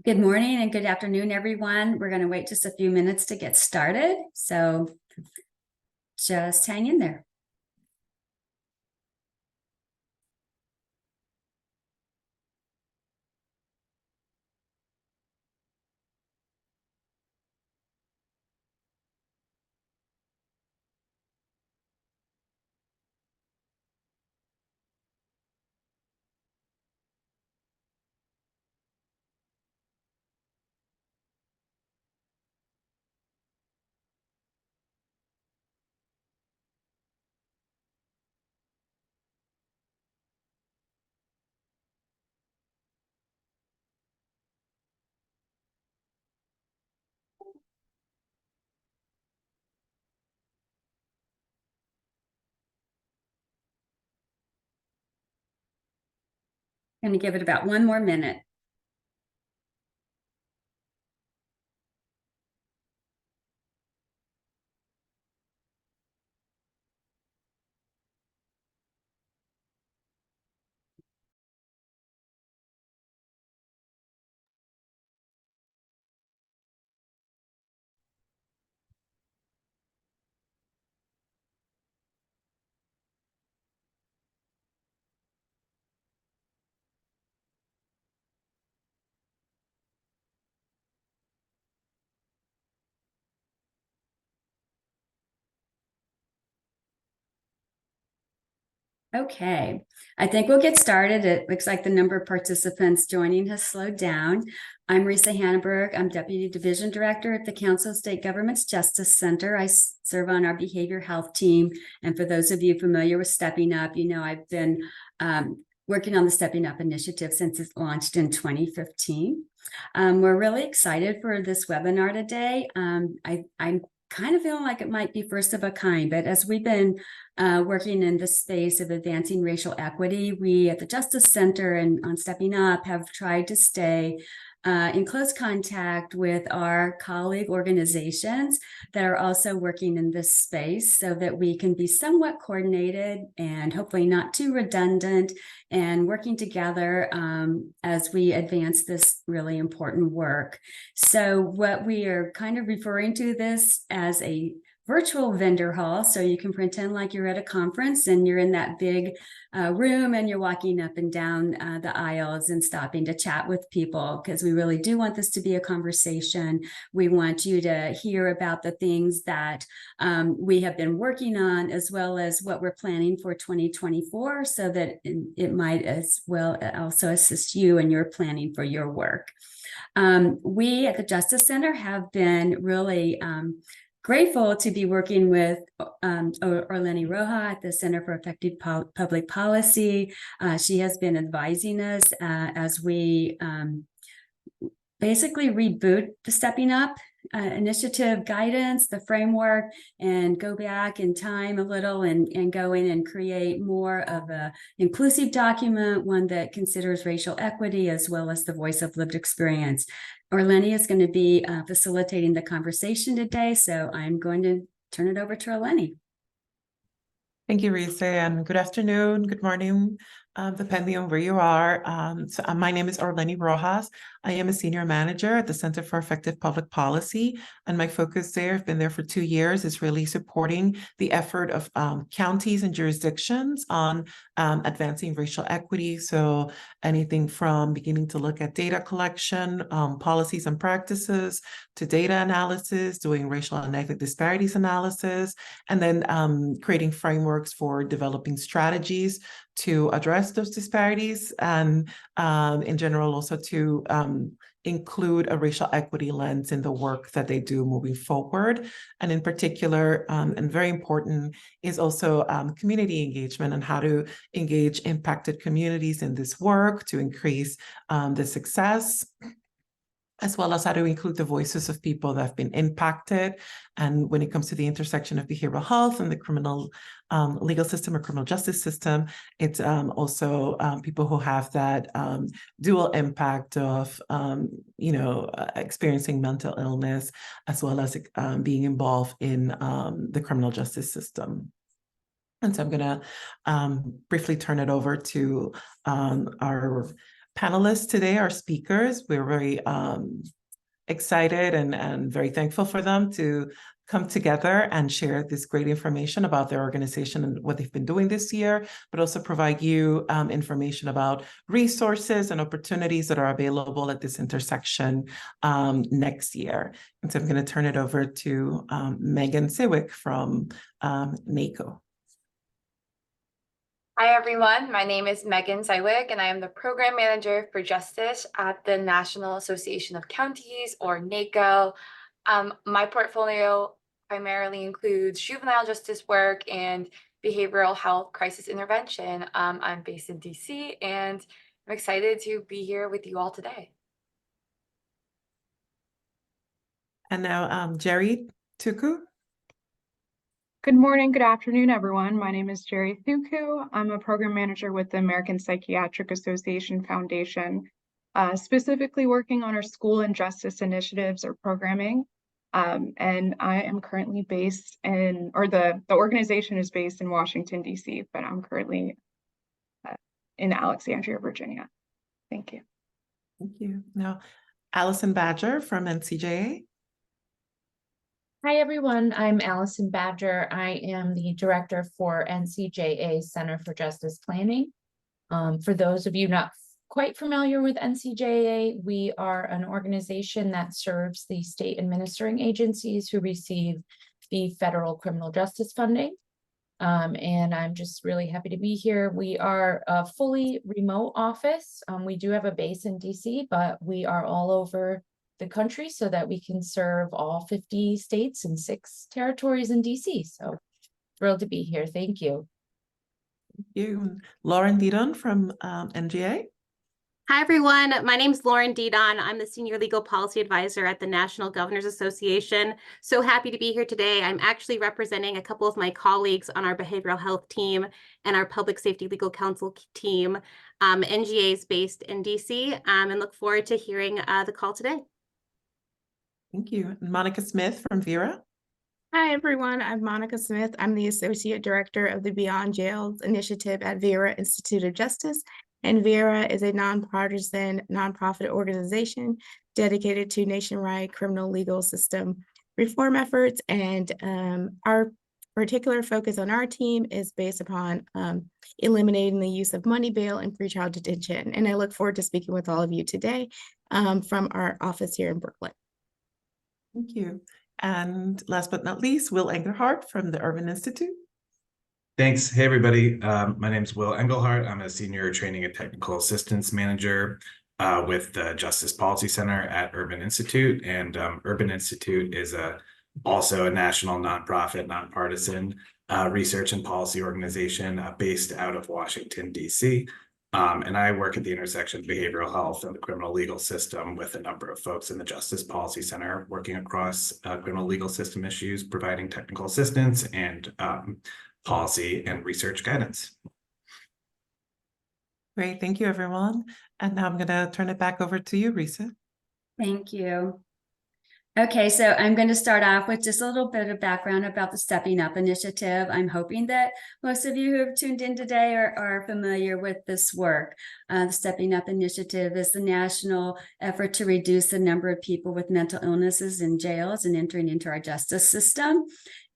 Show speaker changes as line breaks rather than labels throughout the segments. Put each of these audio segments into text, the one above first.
Good morning and good afternoon, everyone. We're going to wait just a few minutes to get started, so just hang in there. I'm going to give it about one more minute. Okay, I think we'll get started. It looks like the number of participants joining has slowed down. I'm Risa Hannenberg. I'm Deputy Division Director at the Council of State Governments Justice Center. I serve on our behavior health team. And for those of you familiar with Stepping Up, you know I've been working on the Stepping Up initiative since it launched in 2015. We're really excited for this webinar today. I'm kind of feeling like it might be first of a kind, but as we've been working in the space of advancing racial equity, we at the Justice Center and on Stepping Up have tried to stay in close contact with our colleague organizations that are also working in this space so that we can be somewhat coordinated and hopefully not too redundant and working together as we advance this really important work. So what we are kind of referring to this as a virtual vendor hall, so you can pretend like you're at a conference and you're in that big room and you're walking up and down the aisles and stopping to chat with people, because we really do want this to be a conversation. We want you to hear about the things that we have been working on, as well as what we're planning for 2024, so that it might as well also assist you in your planning for your work. We at the Justice Center have been really grateful to be working with Orleni Roja at the Center for Effective Public Policy. She has been advising us as we basically reboot the Stepping Up initiative guidance, the framework, and go back in time a little and go in and create more of an inclusive document, one that considers racial equity as well as the voice of lived experience. Orleni is going to be facilitating the conversation today, so I'm going to turn it over to Orleni.
Thank you, Risa, and good afternoon, good morning, depending on where you are. My name is Orleni Rojas. I am a senior manager at the Center for Effective Public Policy, and my focus there, I've been there for 2 years, is really supporting the effort of counties and jurisdictions on advancing racial equity. So anything from beginning to look at data collection, policies and practices, to data analysis, doing racial and ethnic disparities analysis, and then creating frameworks for developing strategies to address those disparities, and in general also to include a racial equity lens in the work that they do moving forward. And in particular, and very important, is also community engagement and how to engage impacted communities in this work to increase the success, as well as how to include the voices of people that have been impacted. And when it comes to the intersection of behavioral health and the criminal legal system or criminal justice system, it's also people who have that dual impact of, experiencing mental illness, as well as being involved in the criminal justice system. And so I'm going to briefly turn it over to our panelists today, our speakers. We're very excited and very thankful for them to come together and share this great information about their organization and what they've been doing this year, but also provide you information about resources and opportunities that are available at this intersection next year. And so I'm going to turn it over to Megan Siwick from NACO.
Hi, everyone. My name is Megan Zywick, and I am the Program Manager for Justice at the National Association of Counties, or NACO. My portfolio primarily includes juvenile justice work and behavioral health crisis intervention. I'm based in DC, and I'm excited to be here with you all today.
And now Jerry Tuku.
Good morning, good afternoon, everyone. My name is Jerry Thuku. I'm a program manager with the American Psychiatric Association Foundation, specifically working on our school and justice initiatives or programming. And I am currently based in, or the organization is based in Washington, D.C., but I'm currently in Alexandria, Virginia. Thank you.
Thank you. Now, Allison Badger from NCJA.
Hi, everyone. I'm Allison Badger. I am the director for NCJA Center for Justice Planning. For those of you not quite familiar with NCJA, we are an organization that serves the state administering agencies who receive the federal criminal justice funding. And I'm just really happy to be here. We are a fully remote office. We do have a base in DC, but we are all over the country so that we can serve all 50 states and 6 territories in DC. So thrilled to be here. Thank you.
Thank you. Lauren Didon from NGA.
Hi, everyone. My name is Lauren Didon. I'm the Senior Legal Policy Advisor at the National Governors Association. So happy to be here today. I'm actually representing a couple of my colleagues on our behavioral health team and our public safety legal counsel team. NGA is based in DC, and look forward to hearing the call today.
Thank you. And Monica Smith from Vera.
Hi, everyone. I'm Monica Smith. I'm the Associate Director of the Beyond Jails Initiative at Vera Institute of Justice. And Vera is a nonpartisan nonprofit organization dedicated to nationwide criminal legal system reform efforts. And our particular focus on our team is based upon eliminating the use of money bail and pretrial detention. And I look forward to speaking with all of you today from our office here in Brooklyn.
Thank you. And last but not least, Will Engelhardt from the Urban Institute.
Thanks. Hey, everybody. My name is Will Engelhardt. I'm a Senior Training and Technical Assistance Manager with the Justice Policy Center at Urban Institute. And Urban Institute is also a national nonprofit, nonpartisan research and policy organization based out of Washington, D.C. And I work at the intersection of behavioral health and the criminal legal system with a number of folks in the Justice Policy Center working across criminal legal system issues, providing technical assistance and policy and research guidance.
Great. Thank you, everyone. And now I'm going to turn it back over to you, Risa.
Thank you. Okay, so I'm going to start off with just a little bit of background about the Stepping Up initiative. I'm hoping that most of you who have tuned in today are familiar with this work. The Stepping Up initiative is the national effort to reduce the number of people with mental illnesses in jails and entering into our justice system.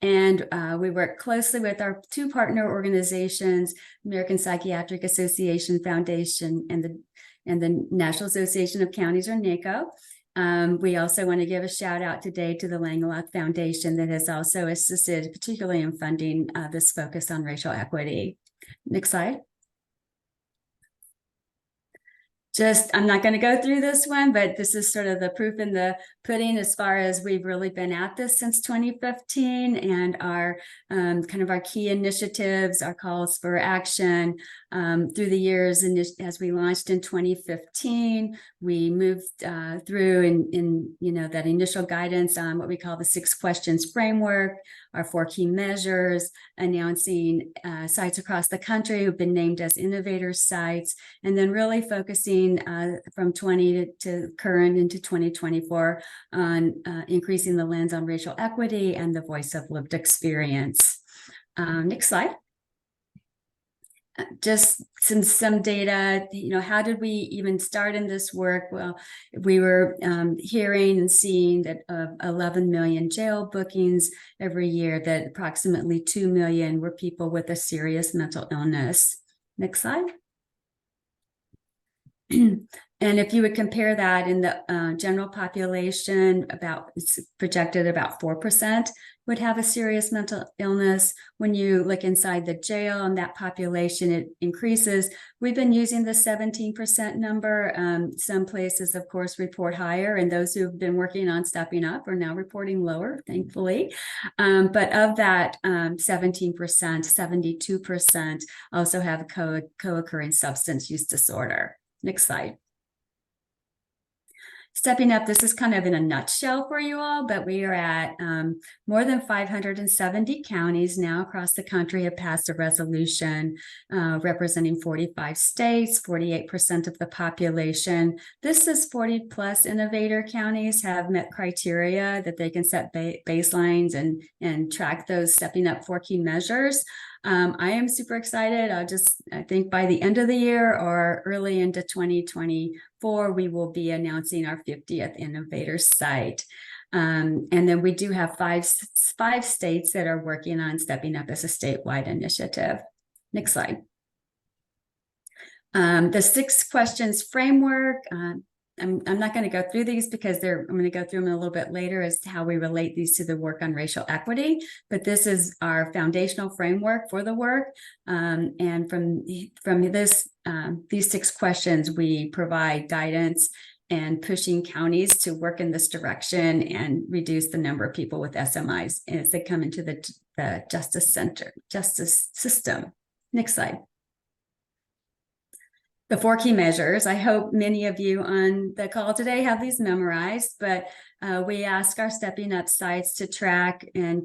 And we work closely with our 2 partner organizations, American Psychiatric Association Foundation and the National Association of Counties, or NACO. We also want to give a shout out today to the Langeloth Foundation that has also assisted, particularly in funding this focus on racial equity. Next slide. I'm not going to go through this one, but this is sort of the proof in the pudding as far as we've really been at this since 2015, and our kind of our key initiatives, our calls for action through the years. And as we launched in 2015, we moved through in that initial guidance on what we call the 6 questions framework, our 4 key measures, announcing sites across the country who've been named as innovator sites, and then really focusing from 20 to current into 2024 on increasing the lens on racial equity and the voice of lived experience. Next slide. just some data, how did we even start in this work? Well, we were hearing and seeing that 11 million jail bookings every year, that approximately 2 million were people with a serious mental illness. Next slide. And if you would compare that in the general population, it's projected about 4% would have a serious mental illness. When you look inside the jail and that population, it increases. We've been using the 17% number. Some places, of course, report higher, and those who've been working on stepping up are now reporting lower, thankfully. But of that 17%, 72% also have co-occurring substance use disorder. Next slide. Stepping up, this is kind of in a nutshell for you all, but we are at more than 570 counties now across the country have passed a resolution representing 45 states, 48% of the population. This is 40 plus innovator counties have met criteria that they can set baselines and track those stepping up 4 key measures. I am super excited. I think by the end of the year or early into 2024, we will be announcing our 50th innovator site. And then we do have five states that are working on stepping up as a statewide initiative. Next slide. The 6 questions framework. I'm not going to go through these because I'm going to go through them a little bit later as to how we relate these to the work on racial equity. But this is our foundational framework for the work. And from these 6 questions, we provide guidance and pushing counties to work in this direction and reduce the number of people with SMIs as they come into the justice system. Next slide. The 4 key measures. I hope many of you on the call today have these memorized, but we ask our stepping up sites to track and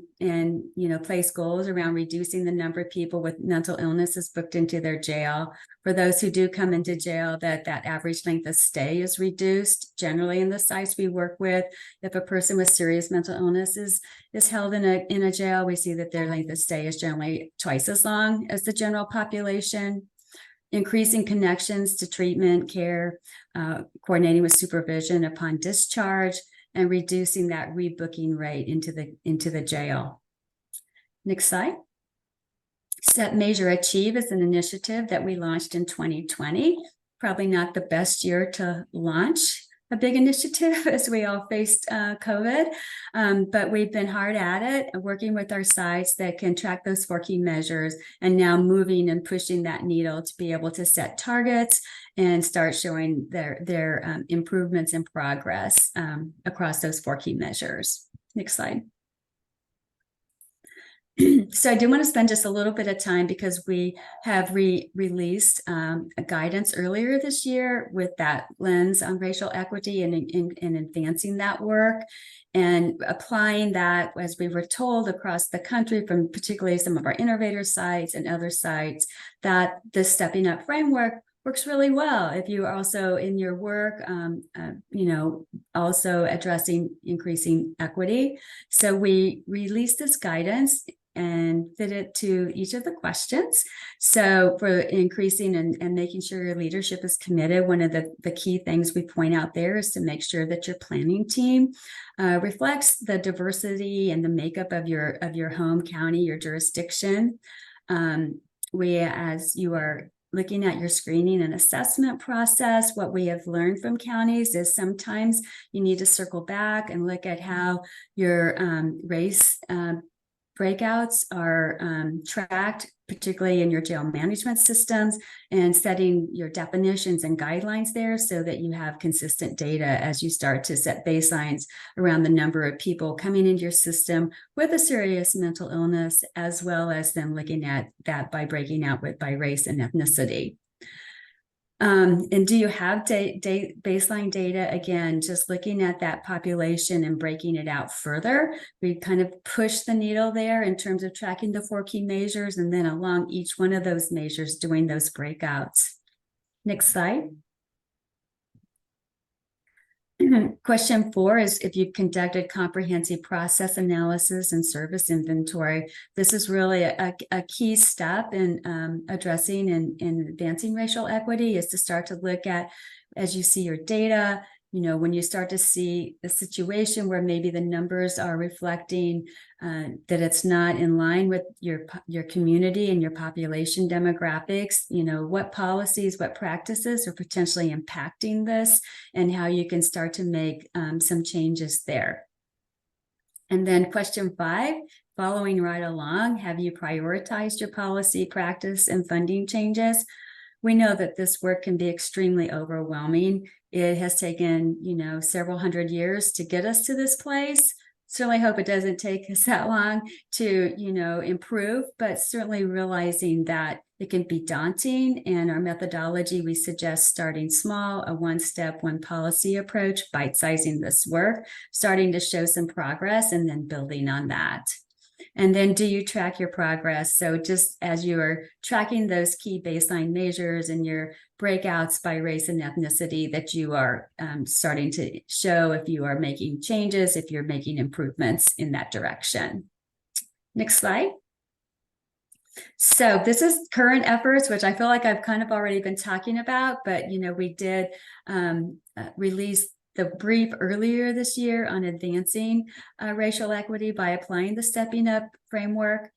place goals around reducing the number of people with mental illnesses booked into their jail. For those who do come into jail, that average length of stay is reduced. Generally in the sites we work with, if a person with serious mental illness is held in a jail, we see that their length of stay is generally twice as long as the general population. Increasing connections to treatment, care, coordinating with supervision upon discharge, and reducing that rebooking rate into the jail. Next slide. Set, Measure, Achieve is an initiative that we launched in 2020. Probably not the best year to launch a big initiative as we all faced COVID, but we've been hard at it, working with our sites that can track those 4 key measures and now moving and pushing that needle to be able to set targets and start showing their improvements in progress across those 4 key measures. Next slide. So I do want to spend just a little bit of time because we have released a guidance earlier this year with that lens on racial equity and advancing that work and applying that, as we were told, across the country from particularly some of our innovator sites and other sites, that this stepping up framework works really well. If you are also in your work, also addressing increasing equity. So we released this guidance and fit it to each of the questions. So for increasing and making sure your leadership is committed, one of the key things we point out there is to make sure that your planning team reflects the diversity and the makeup of your home county, your jurisdiction. As you are looking at your screening and assessment process, what we have learned from counties is sometimes you need to circle back and look at how your race breakouts are tracked, particularly in your jail management systems, and setting your definitions and guidelines there so that you have consistent data as you start to set baselines around the number of people coming into your system with a serious mental illness, as well as then looking at that by breaking out by race and ethnicity. And do you have baseline data? Again, just looking at that population and breaking it out further, we kind of push the needle there in terms of tracking the 4 key measures, and then along each one of those measures doing those breakouts. Next slide. Question 4 is if you've conducted comprehensive process analysis and service inventory. This is really a key step in addressing and advancing racial equity, is to start to look at, as you see your data, you know, when you start to see the situation where maybe the numbers are reflecting that it's not in line with your community and your population demographics, you know, what policies, what practices are potentially impacting this, and how you can start to make some changes there. And then question 5, following right along, have you prioritized your policy, practice, and funding changes? We know that this work can be extremely overwhelming. It has taken, you know, several hundred years to get us to this place. Certainly hope it doesn't take us that long to, you know, improve, but certainly realizing that it can be daunting. And our methodology, we suggest starting small, a one-step, one policy approach, bite-sizing this work, starting to show some progress, and then building on that. And then do you track your progress? So just as you're tracking those key baseline measures and your breakouts by race and ethnicity, that you are starting to show if you are making changes, if you're making improvements in that direction. Next slide. So this is current efforts, which I feel like I've kind of already been talking about, but, you know, we did release the brief earlier this year on advancing racial equity by applying the Stepping Up framework.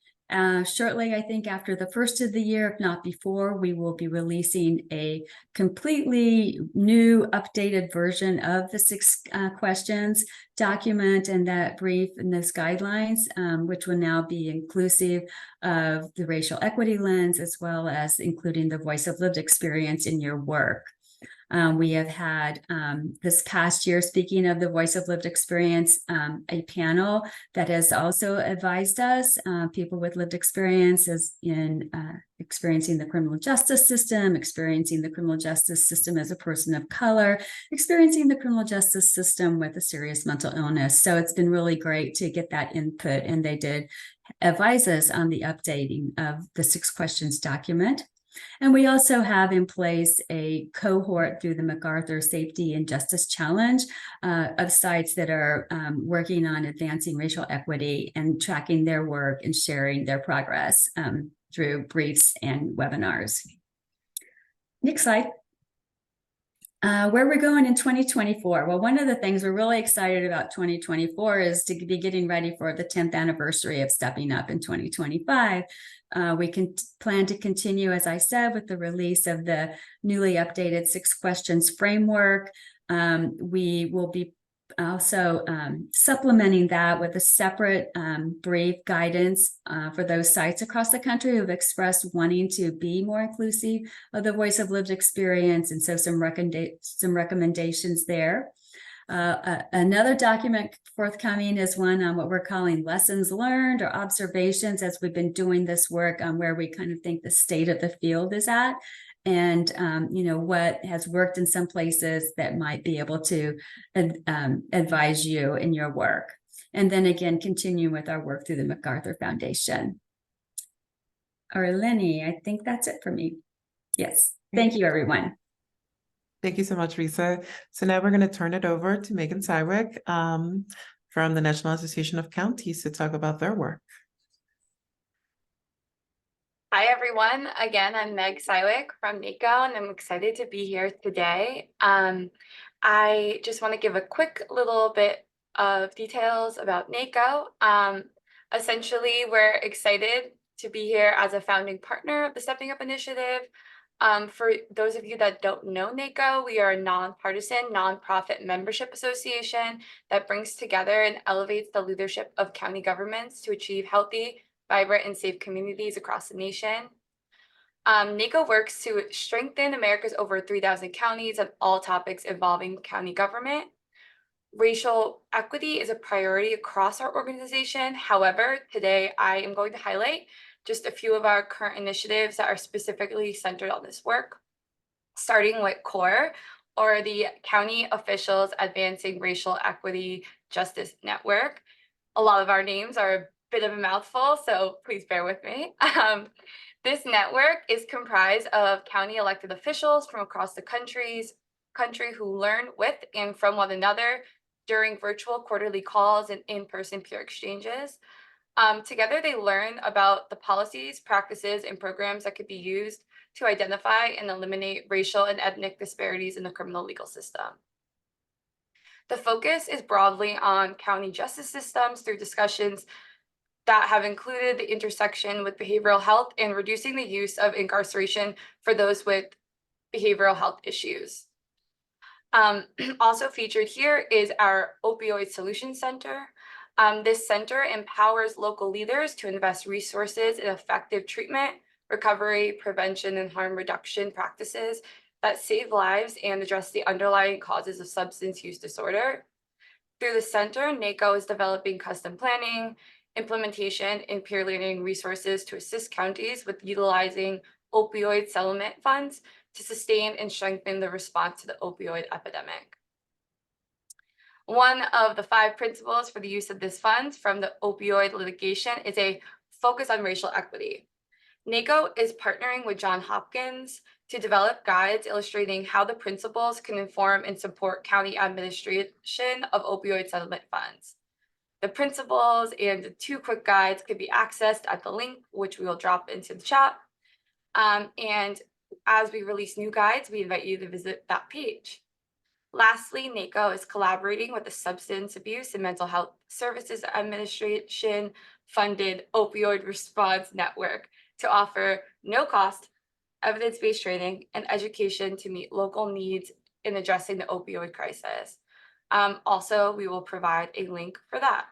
Shortly, I think after the first of the year, if not before, we will be releasing a completely new updated version of the 6 questions document and that brief and those guidelines, which will now be inclusive of the racial equity lens, as well as including the voice of lived experience in your work. We have had this past year, speaking of the voice of lived experience, a panel that has also advised us, people with lived experiences in experiencing the criminal justice system, experiencing the criminal justice system as a person of color, experiencing the criminal justice system with a serious mental illness. So it's been really great to get that input, and they did advise us on the updating of the 6 questions document. And we also have in place a cohort through the MacArthur Safety and Justice Challenge of sites that are working on advancing racial equity and tracking their work and sharing their progress through briefs and webinars. Next slide. Where we're going in 2024. Well, one of the things we're really excited about 2024 is to be getting ready for the 10th anniversary of Stepping Up in 2025. We can plan to continue, as I said, with the release of the newly updated 6 questions framework. We will be also supplementing that with a separate brief guidance for those sites across the country who have expressed wanting to be more inclusive of the voice of lived experience, and so some recommendations there. Another document forthcoming is one on what we're calling lessons learned or observations, as we've been doing this work on where we kind of think the state of the field is at, and you know, what has worked in some places that might be able to advise you in your work. And then again, continue with our work through the MacArthur Foundation. Lenny, I think that's it for me. Yes, thank you, everyone.
Thank you so much, Risa. So now we're going to turn it over to Megan Sywick from the National Association of Counties to talk about their work.
Hi, everyone. Again, I'm Meg Sywick from NACO, and I'm excited to be here today. I just want to give a quick little bit of details about NACO. Essentially, we're excited to be here as a founding partner of the Stepping Up initiative. For those of you that don't know NACO, we are a nonpartisan, nonprofit membership association that brings together and elevates the leadership of county governments to achieve healthy, vibrant, and safe communities across the nation. NACO works to strengthen America's over 3,000 counties on all topics involving county government. Racial equity is a priority across our organization. However, today I am going to highlight just a few of our current initiatives that are specifically centered on this work, starting with CORE, or the County Officials Advancing Racial Equity Justice Network. A lot of our names are a bit of a mouthful, so please bear with me. This network is comprised of county elected officials from across the country's country who learn with and from one another during virtual quarterly calls and in-person peer exchanges. Together, they learn about the policies, practices, and programs that could be used to identify and eliminate racial and ethnic disparities in the criminal legal system. The focus is broadly on county justice systems through discussions that have included the intersection with behavioral health and reducing the use of incarceration for those with behavioral health issues. Also featured here is our Opioid Solution Center. This center empowers local leaders to invest resources in effective treatment, recovery, prevention, and harm reduction practices that save lives and address the underlying causes of substance use disorder. Through the center, NACO is developing custom planning, implementation, and peer learning resources to assist counties with utilizing opioid settlement funds to sustain and strengthen the response to the opioid epidemic. One of the 5 principles for the use of this fund from the opioid litigation is a focus on racial equity. NACO is partnering with Johns Hopkins to develop guides illustrating how the principles can inform and support county administration of opioid settlement funds. The principles and the 2 quick guides can be accessed at the link, which we will drop into the chat. And as we release new guides, we invite you to visit that page. Lastly, NACO is collaborating with the Substance Abuse and Mental Health Services Administration funded Opioid Response Network to offer no-cost, evidence-based training and education to meet local needs in addressing the opioid crisis. Also, we will provide a link for that,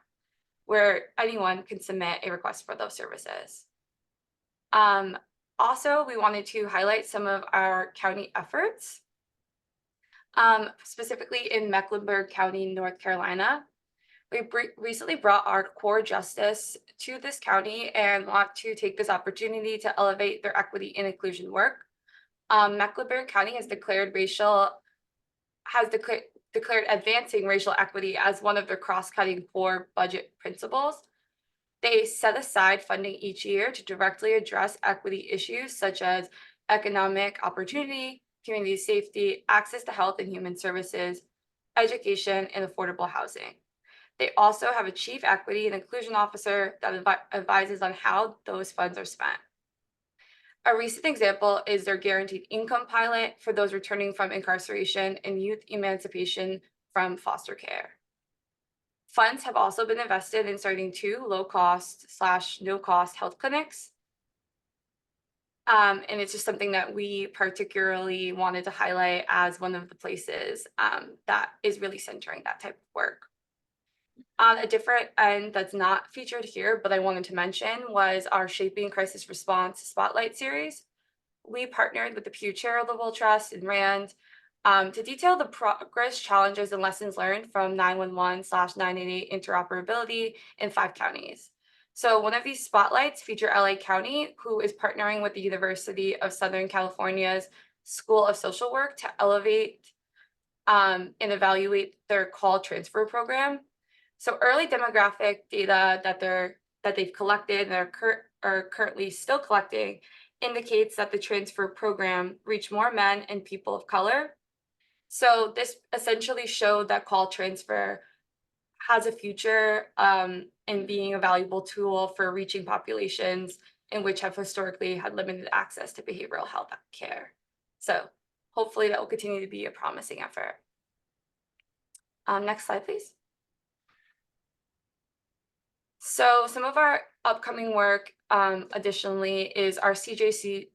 where anyone can submit a request for those services. Also, we wanted to highlight some of our county efforts, specifically in Mecklenburg County, North Carolina. We recently brought our core justice to this county and want to take this opportunity to elevate their equity and inclusion work. Mecklenburg County has declared advancing racial equity as one of their cross-cutting core budget principles. They set aside funding each year to directly address equity issues such as economic opportunity, community safety, access to health and human services, education, and affordable housing. They also have a chief equity and inclusion officer that advises on how those funds are spent. A recent example is their guaranteed income pilot for those returning from incarceration and youth emancipation from foster care. Funds have also been invested in starting 2 low-cost/no-cost health clinics. And it's just something that we particularly wanted to highlight as one of the places that is really centering that type of work. On a different end that's not featured here, but I wanted to mention, was our Shaping Crisis Response Spotlight series. We partnered with the Pew Charitable Trust and RAND to detail the progress, challenges, and lessons learned from 911/988 interoperability in 5 counties. So one of these spotlights feature LA County, who is partnering with the University of Southern California's School of Social Work to elevate and evaluate their call transfer program. So early demographic data that they've collected and are currently still collecting indicates that the transfer program reached more men and people of color. So this essentially showed that call transfer has a future in being a valuable tool for reaching populations in which have historically had limited access to behavioral health care. So hopefully that will continue to be a promising effort. Next slide, please. So some of our upcoming work additionally is our CJCC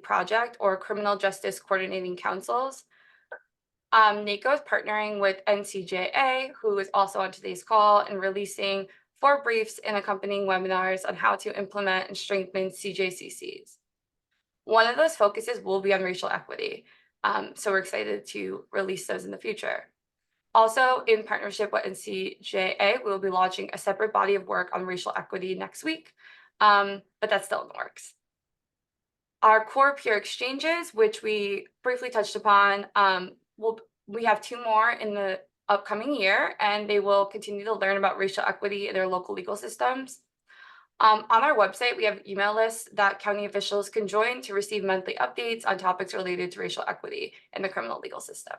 project, or Criminal Justice Coordinating Councils. NACO is partnering with NCJA, who is also on today's call, and releasing 4 briefs and accompanying webinars on how to implement and strengthen CJCCs. One of those focuses will be on racial equity. So we're excited to release those in the future. Also, in partnership with NCJA, we will be launching a separate body of work on racial equity next week, but that's still in the works. Our core peer exchanges, which we briefly touched upon, we have 2 more in the upcoming year, and they will continue to learn about racial equity in their local legal systems. On our website, we have email lists that county officials can join to receive monthly updates on topics related to racial equity in the criminal legal system.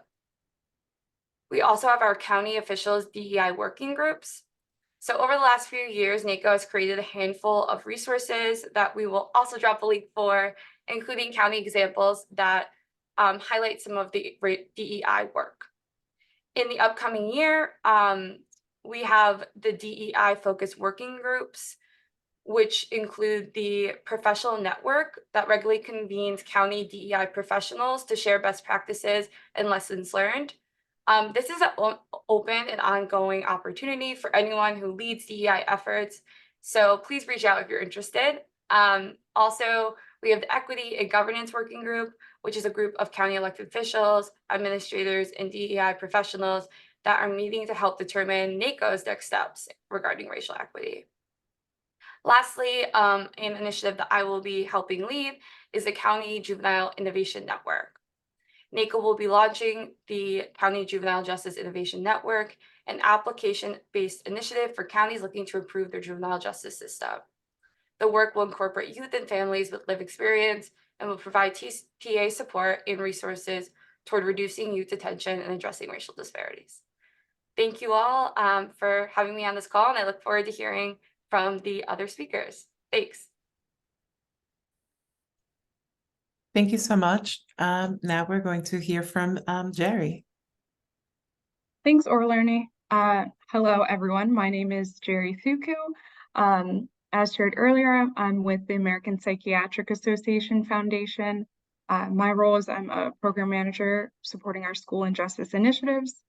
We also have our county officials DEI working groups. So over the last few years, NACO has created a handful of resources that we will also drop a link for, including county examples that highlight some of the DEI work. In the upcoming year, we have the DEI focused working groups, which include the professional network that regularly convenes county DEI professionals to share best practices and lessons learned. This is an open and ongoing opportunity for anyone who leads DEI efforts, so please reach out if you're interested. Also, we have the Equity and Governance Working Group, which is a group of county elected officials, administrators, and DEI professionals that are meeting to help determine NACO's next steps regarding racial equity. Lastly, an initiative that I will be helping lead is the County Juvenile Innovation Network. NACO will be launching the County Juvenile Justice Innovation Network, an application-based initiative for counties looking to improve their juvenile justice system. The work will incorporate youth and families with lived experience and will provide TA support and resources toward reducing youth detention and addressing racial disparities. Thank you all for having me on this call, and I look forward to hearing from the other speakers. Thanks.
Thank you so much. Now we're going to hear from Jerry.
Thanks, Orlani. Hello, everyone. My name is Jerry Thuku. As shared earlier, I'm with the American Psychiatric Association Foundation. My role is I'm a program manager supporting our school and justice initiatives.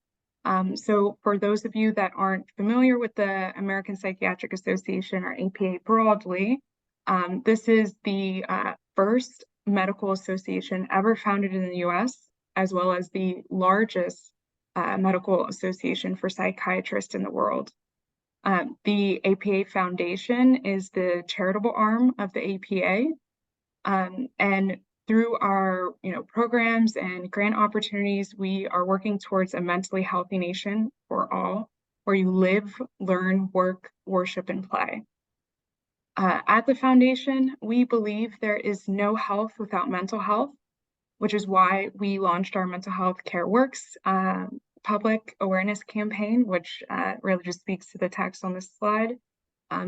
So for those of you that aren't familiar with the American Psychiatric Association, or APA broadly, this is the first medical association ever founded in the US, as well as the largest medical association for psychiatrists in the world. The APA Foundation is the charitable arm of the APA, and through our programs and grant opportunities, we are working towards a mentally healthy nation for all, where you live, learn, work, worship, and play. At the foundation, we believe there is no health without mental health, which is why we launched our Mental Health Care Works public awareness campaign, which really just speaks to the text on this slide.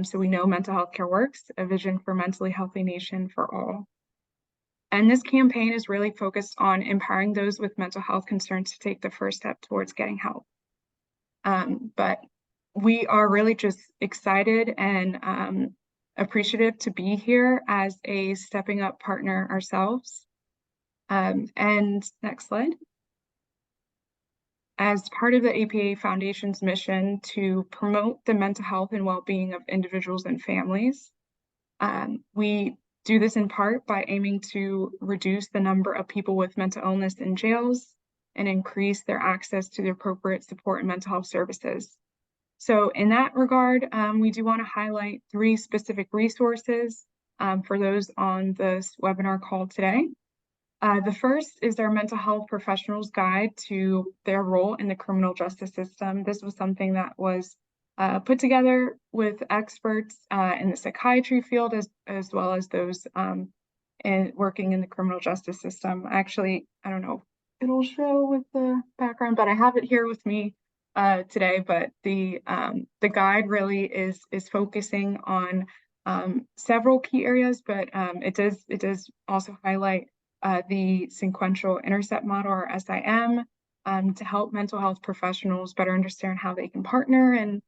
So we know mental health care works, a vision for mentally healthy nation for all. And this campaign is really focused on empowering those with mental health concerns to take the first step towards getting help. But we are really just excited and appreciative to be here as a stepping up partner ourselves. And next slide. As part of the APA Foundation's mission to promote the mental health and well-being of individuals and families, we do this in part by aiming to reduce the number of people with mental illness in jails and increase their access to the appropriate support and mental health services. So in that regard, we do want to highlight 3 specific resources for those on this webinar call today. The first is our Mental Health Professionals Guide to their role in the criminal justice system. This was something that was put together with experts in the psychiatry field as well as those working in the criminal justice system. Actually, I don't know if it'll show with the background, but I have it here with me today. But the guide really is focusing on several key areas, but it does also highlight the sequential intercept model, or SIM, to help mental health professionals better understand how they can partner and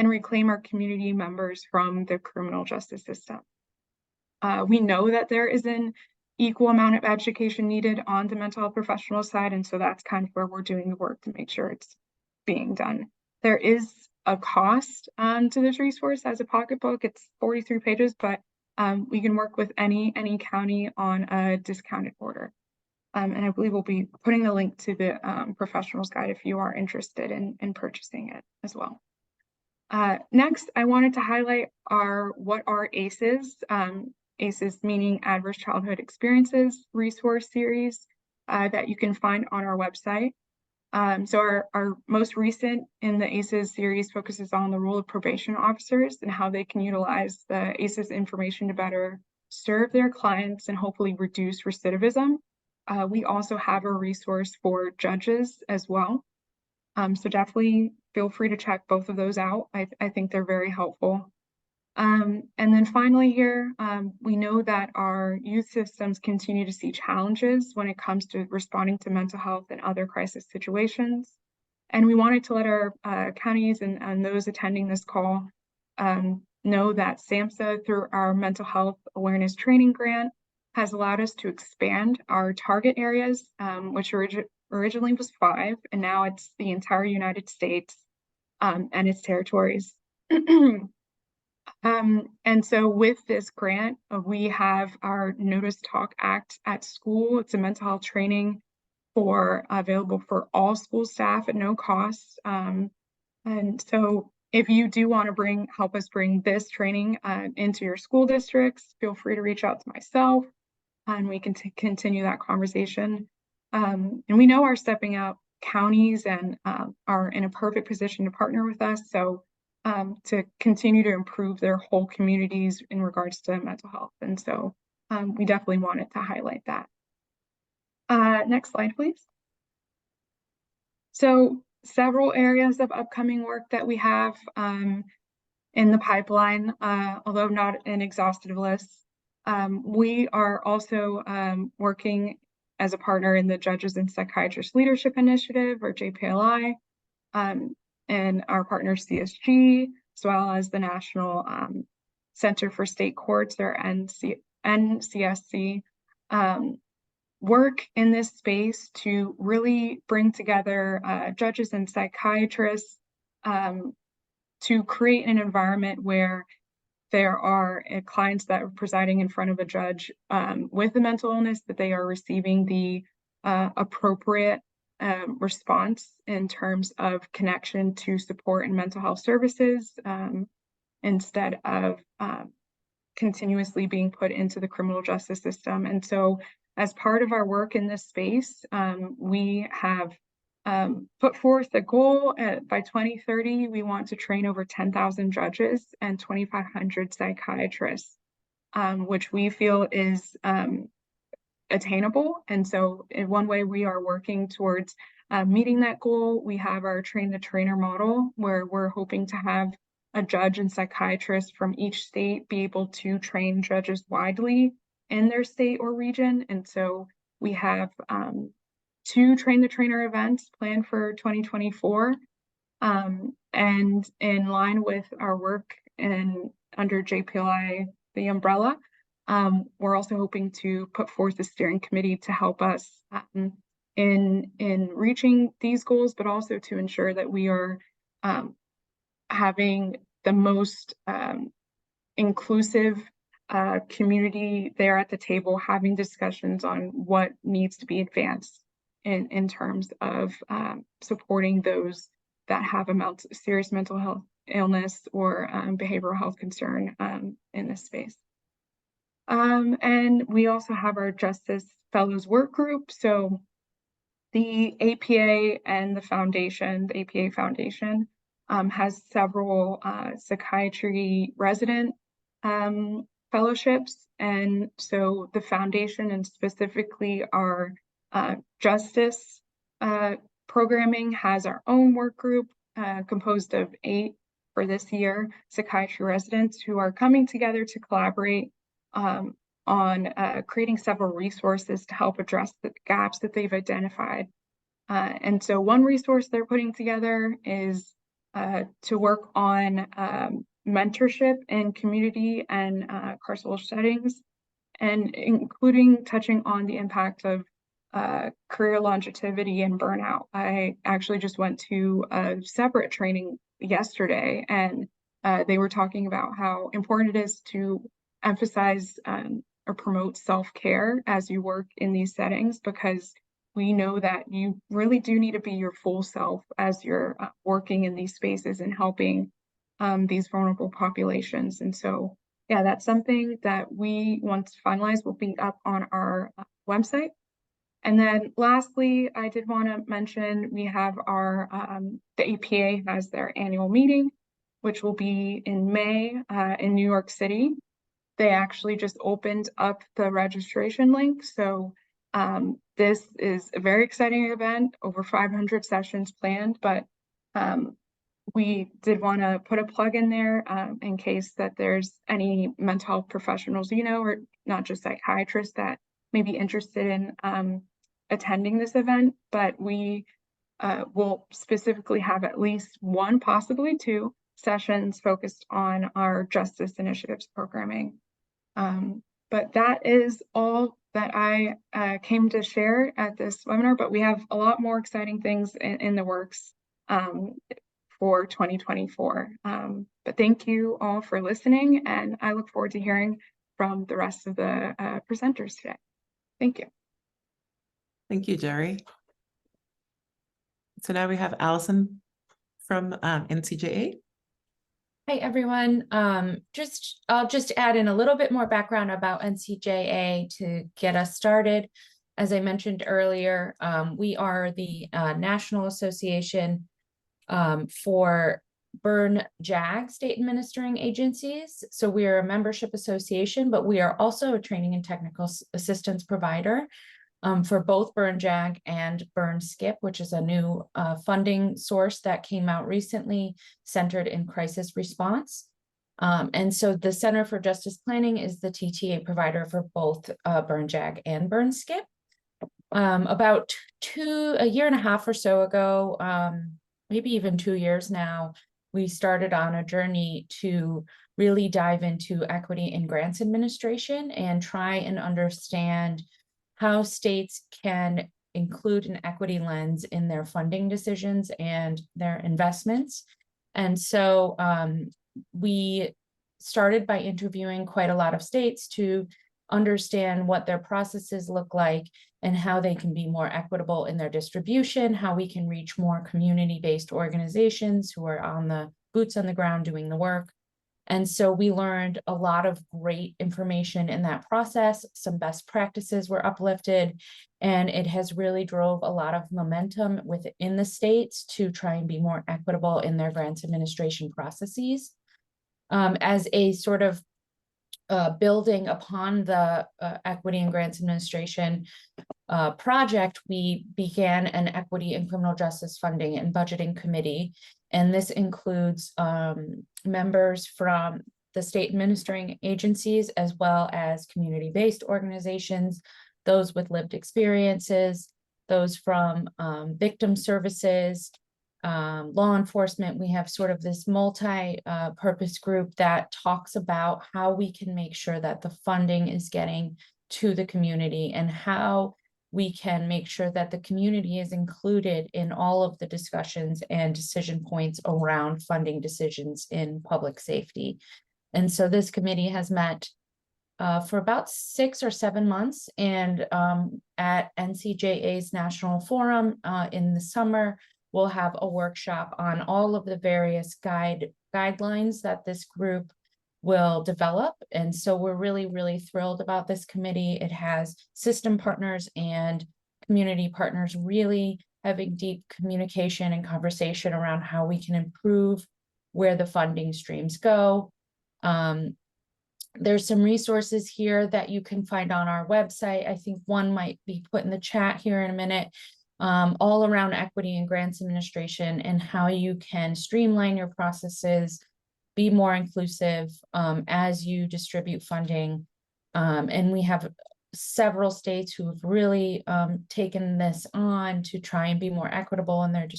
reclaim our community members from the criminal justice system. We know that there is an equal amount of education needed on the mental health professional side, and so that's kind of where we're doing the work to make sure it's being done. There is a cost to this resource as a pocketbook. It's 43 pages, but we can work with any county on a discounted order. And I believe we'll be putting the link to the professionals guide if you are interested in purchasing it as well. Next, I wanted to highlight what are ACEs. ACEs meaning Adverse Childhood Experiences resource series that you can find on our website. So our most recent in the ACEs series focuses on the role of probation officers and how they can utilize the ACEs information to better serve their clients and hopefully reduce recidivism. We also have a resource for judges as well. So definitely feel free to check both of those out. I think they're very helpful. And then finally here, we know that our youth systems continue to see challenges when it comes to responding to mental health and other crisis situations. And we wanted to let our counties and those attending this call know that SAMHSA, through our mental health awareness training grant, has allowed us to expand our target areas, which originally was 5, and now it's the entire United States and its territories. And so with this grant, we have our Notice Talk Act at school. It's a mental health training available for all school staff at no cost. And so if you do want to help us bring this training into your school districts, feel free to reach out to myself and we can continue that conversation. And we know our stepping out counties and are in a perfect position to partner with us. So to continue to improve their whole communities in regards to mental health. And so we definitely wanted to highlight that. Next slide, please. So several areas of upcoming work that we have in the pipeline, although not an exhaustive list. We are also working as a partner in the Judges and Psychiatrists Leadership Initiative, or JPLI, and our partner CSG, as well as the National Center for State Courts, or NCSC, work in this space to really bring together judges and psychiatrists to create an environment where there are clients that are presiding in front of a judge with a mental illness, that they are receiving the appropriate response in terms of connection to support and mental health services, instead of continuously being put into the criminal justice system. And so as part of our work in this space, we have put forth a goal by 2030, we want to train over 10,000 judges and 2,500 psychiatrists, which we feel is attainable. And so in one way we are working towards meeting that goal. We have our train the trainer model, where we're hoping to have a judge and psychiatrist from each state be able to train judges widely in their state or region. And so we have 2 train the trainer events planned for 2024. And in line with our work under JPLI, the umbrella, we're also hoping to put forth a steering committee to help us in reaching these goals, but also to ensure that we are having the most inclusive community there at the table, having discussions on what needs to be advanced in terms of supporting those that have a serious mental health illness or behavioral health concern in this space. And we also have our Justice Fellows Work Group. So the APA and the foundation, the APA Foundation, has several psychiatry resident fellowships. And so the foundation, and specifically our justice programming, has our own work group composed of 8 for this year, psychiatry residents who are coming together to collaborate on creating several resources to help address the gaps that they've identified. And so one resource they're putting together is to work on mentorship in community and carceral settings, and including touching on the impact of career longevity and burnout. I actually just went to a separate training yesterday, and they were talking about how important it is to emphasize or promote self-care as you work in these settings, because we know that you really do need to be your full self as you're working in these spaces and helping these vulnerable populations. And so, yeah, that's something that we, once finalized, will be up on our website. And then lastly, I did want to mention we have our, the APA has their annual meeting, which will be in May in New York City. They actually just opened up the registration link. So this is a very exciting event, over 500 sessions planned, but we did want to put a plug in there in case that there's any mental health professionals, you know, or not just psychiatrists that may be interested in attending this event, but we will specifically have at least one, possibly two sessions focused on our justice initiatives programming. But that is all that I came to share at this webinar, but we have a lot more exciting things in the works for 2024. But thank you all for listening, and I look forward to hearing from the rest of the presenters today. Thank you.
Thank you, Jerry. So now we have Allison from NCJA.
Hi, everyone. I'll just add in a little bit more background about NCJA to get us started. As I mentioned earlier, we are the National Association for Burn JAG state administering agencies. So we are a membership association, but we are also a training and technical assistance provider for both Burn JAG and Burn SCIP, which is a new funding source that came out recently centered in crisis response. And so the Center for Justice Planning is the TTA provider for both Burn JAG and Burn SCIP. About a year and a half or so ago, maybe even 2 years now, we started on a journey to really dive into equity in grants administration and try and understand how states can include an equity lens in their funding decisions and their investments. And so we started by interviewing quite a lot of states to understand what their processes look like and how they can be more equitable in their distribution, how we can reach more community-based organizations who are on the boots on the ground doing the work. And so we learned a lot of great information in that process. Some best practices were uplifted, and it has really drove a lot of momentum within the states to try and be more equitable in their grants administration processes. As a sort of building upon the equity and grants administration project, we began an equity and criminal justice funding and budgeting committee. And this includes members from the state administering agencies, as well as community-based organizations, those with lived experiences, those from victim services, law enforcement. We have sort of this multi-purpose group that talks about how we can make sure that the funding is getting to the community and how we can make sure that the community is included in all of the discussions and decision points around funding decisions in public safety. And so this committee has met for about 6 or 7 months, and at NCJA's National Forum in the summer, we'll have a workshop on all of the various guidelines that this group will develop. And so we're really, really thrilled about this committee. It has system partners and community partners really having deep communication and conversation around how we can improve where the funding streams go. There's some resources here that you can find on our website. I think one might be put in the chat here in a minute, all around equity and grants administration and how you can streamline your processes, be more inclusive as you distribute funding. And we have several states who have really taken this on to try and be more equitable in their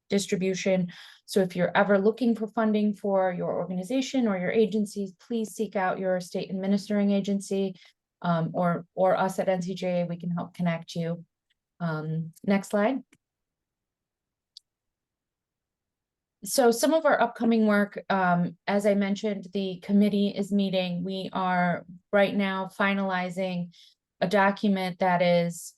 distribution. So if you're ever looking for funding for your organization or your agencies, please seek out your state administering agency or us at NCJA. We can help connect you. Next slide. So some of our upcoming work, as I mentioned, the committee is meeting. We are right now finalizing a document that is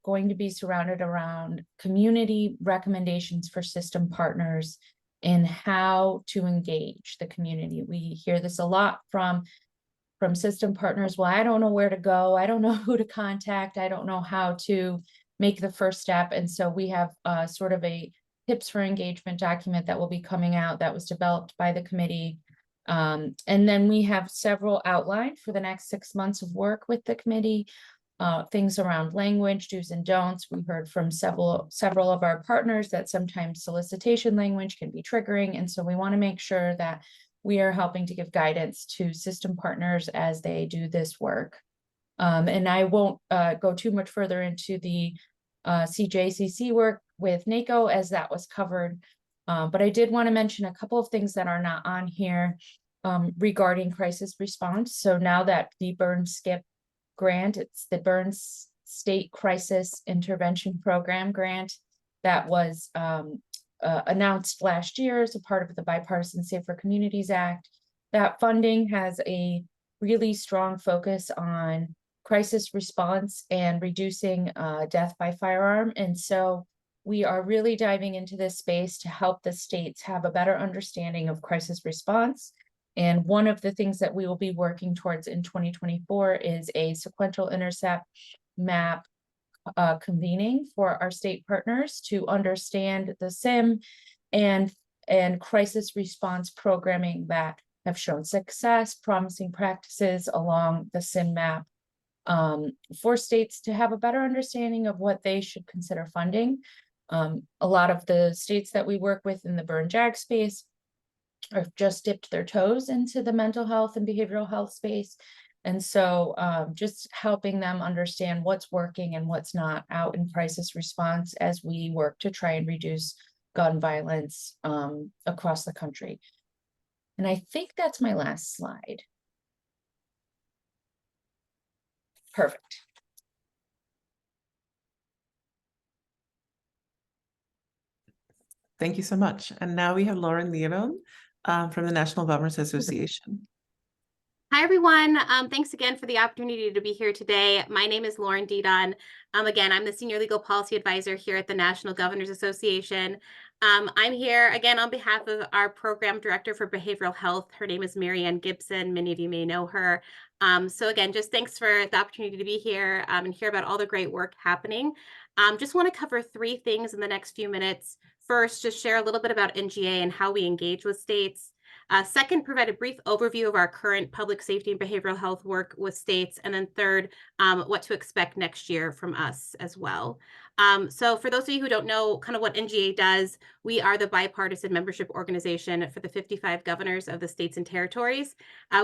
going to be surrounded around community recommendations for system partners in how to engage the community. We hear this a lot from from system partners, well, I don't know where to go. I don't know who to contact. I don't know how to make the first step. And so we have sort of a tips for engagement document that will be coming out that was developed by the committee. And then we have several outlined for the next 6 months of work with the committee. Things around language, do's and don'ts. We heard from several of our partners that sometimes solicitation language can be triggering. And so we want to make sure that we are helping to give guidance to system partners as they do this work. And I won't go too much further into the CJCC work with NACO as that was covered. But I did want to mention a couple of things that are not on here regarding crisis response. So now that the Burn SCIP grant, it's the Burns State Crisis Intervention Program grant that was announced last year as a part of the Bipartisan Safer Communities Act. That funding has a really strong focus on crisis response and reducing death by firearm. And so we are really diving into this space to help the states have a better understanding of crisis response. And one of the things that we will be working towards in 2024 is a sequential intercept map convening for our state partners to understand the SIM and crisis response programming that have shown success, promising practices along the SIM map for states to have a better understanding of what they should consider funding. A lot of the states that we work with in the burn JAG space have just dipped their toes into the mental health and behavioral health space. And so just helping them understand what's working and what's not out in crisis response as we work to try and reduce gun violence across the country. And I think that's my last slide. Perfect.
Thank you so much. And now we have Lauren Leon from the National Governors Association.
Hi, everyone. Thanks again for the opportunity to be here today. My name is Lauren Didon. Again, I'm the Senior Legal Policy Advisor here at the National Governors Association. I'm here again on behalf of our Program Director for Behavioral Health. Her name is Marianne Gibson. Many of you may know her. So again, just thanks for the opportunity to be here and hear about all the great work happening. Just want to cover 3 things in the next few minutes. First, just share a little bit about NGA and how we engage with states. Second, provide a brief overview of our current public safety and behavioral health work with states. And then third, what to expect next year from us as well. So for those of you who don't know kind of what NGA does, we are the bipartisan membership organization for the 55 governors of the states and territories.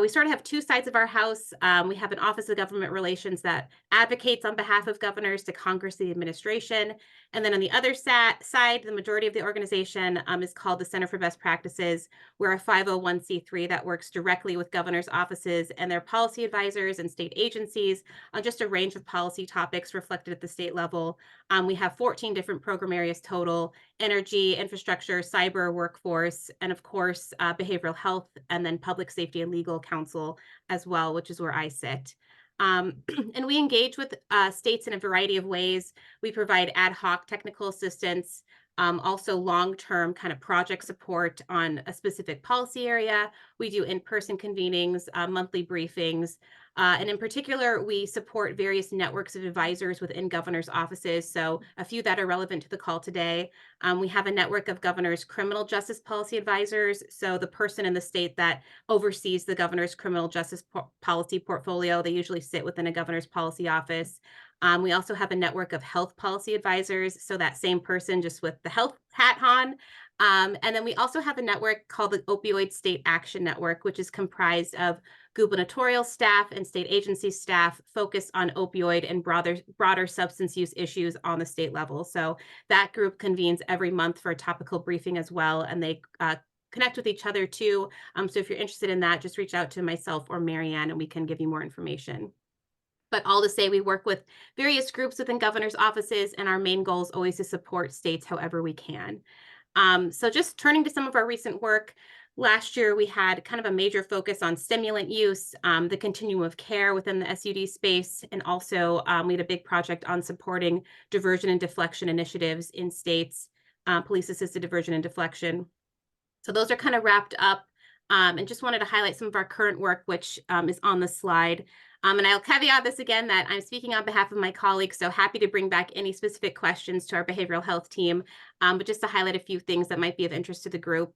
We sort of have 2 sides of our house. We have an Office of Government Relations that advocates on behalf of governors to Congress, the administration. And then on the other side, the majority of the organization is called the Center for Best Practices. We're a 501c3 that works directly with governors' offices and their policy advisors and state agencies on just a range of policy topics reflected at the state level. We have 14 different program areas total: energy, infrastructure, cyber, workforce, and of course, behavioral health, and then public safety and legal counsel as well, which is where I sit. And we engage with states in a variety of ways. We provide ad hoc technical assistance, also long-term kind of project support on a specific policy area. We do in-person convenings, monthly briefings, and in particular, we support various networks of advisors within governors' offices. So a few that are relevant to the call today. We have a network of governors' criminal justice policy advisors. So the person in the state that oversees the governor's criminal justice policy portfolio, they usually sit within a governor's policy office. We also have a network of health policy advisors. So that same person just with the health hat on. And then we also have a network called the Opioid State Action Network, which is comprised of gubernatorial staff and state agency staff focused on opioid and broader substance use issues on the state level. So that group convenes every month for a topical briefing as well, and they connect with each other too. So if you're interested in that, just reach out to myself or Marianne and we can give you more information. But all to say, we work with various groups within governors' offices, and our main goal is always to support states however we can. So just turning to some of our recent work, last year we had kind of a major focus on stimulant use, the continuum of care within the SUD space, and also we had a big project on supporting diversion and deflection initiatives in states, police-assisted diversion and deflection. So those are kind of wrapped up. And just wanted to highlight some of our current work, which is on the slide. And I'll caveat this again that I'm speaking on behalf of my colleagues, so happy to bring back any specific questions to our behavioral health team, but just to highlight a few things that might be of interest to the group.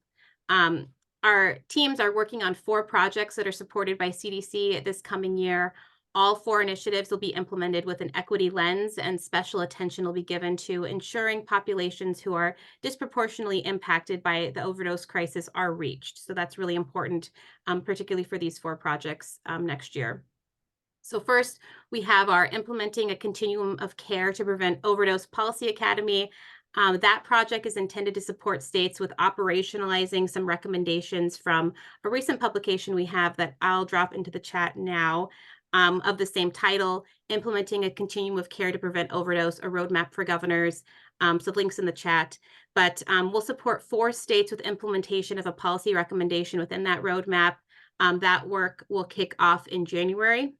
Our teams are working on 4 projects that are supported by CDC this coming year. All 4 initiatives will be implemented with an equity lens, and special attention will be given to ensuring populations who are disproportionately impacted by the overdose crisis are reached. So that's really important, particularly for these 4 projects next year. So first, we have our Implementing a Continuum of Care to Prevent Overdose Policy Academy. That project is intended to support states with operationalizing some recommendations from a recent publication we have that I'll drop into the chat now, of the same title, Implementing a Continuum of Care to Prevent Overdose, a Roadmap for Governors. So links in the chat. But we'll support 4 states with implementation of a policy recommendation within that roadmap. That work will kick off in January.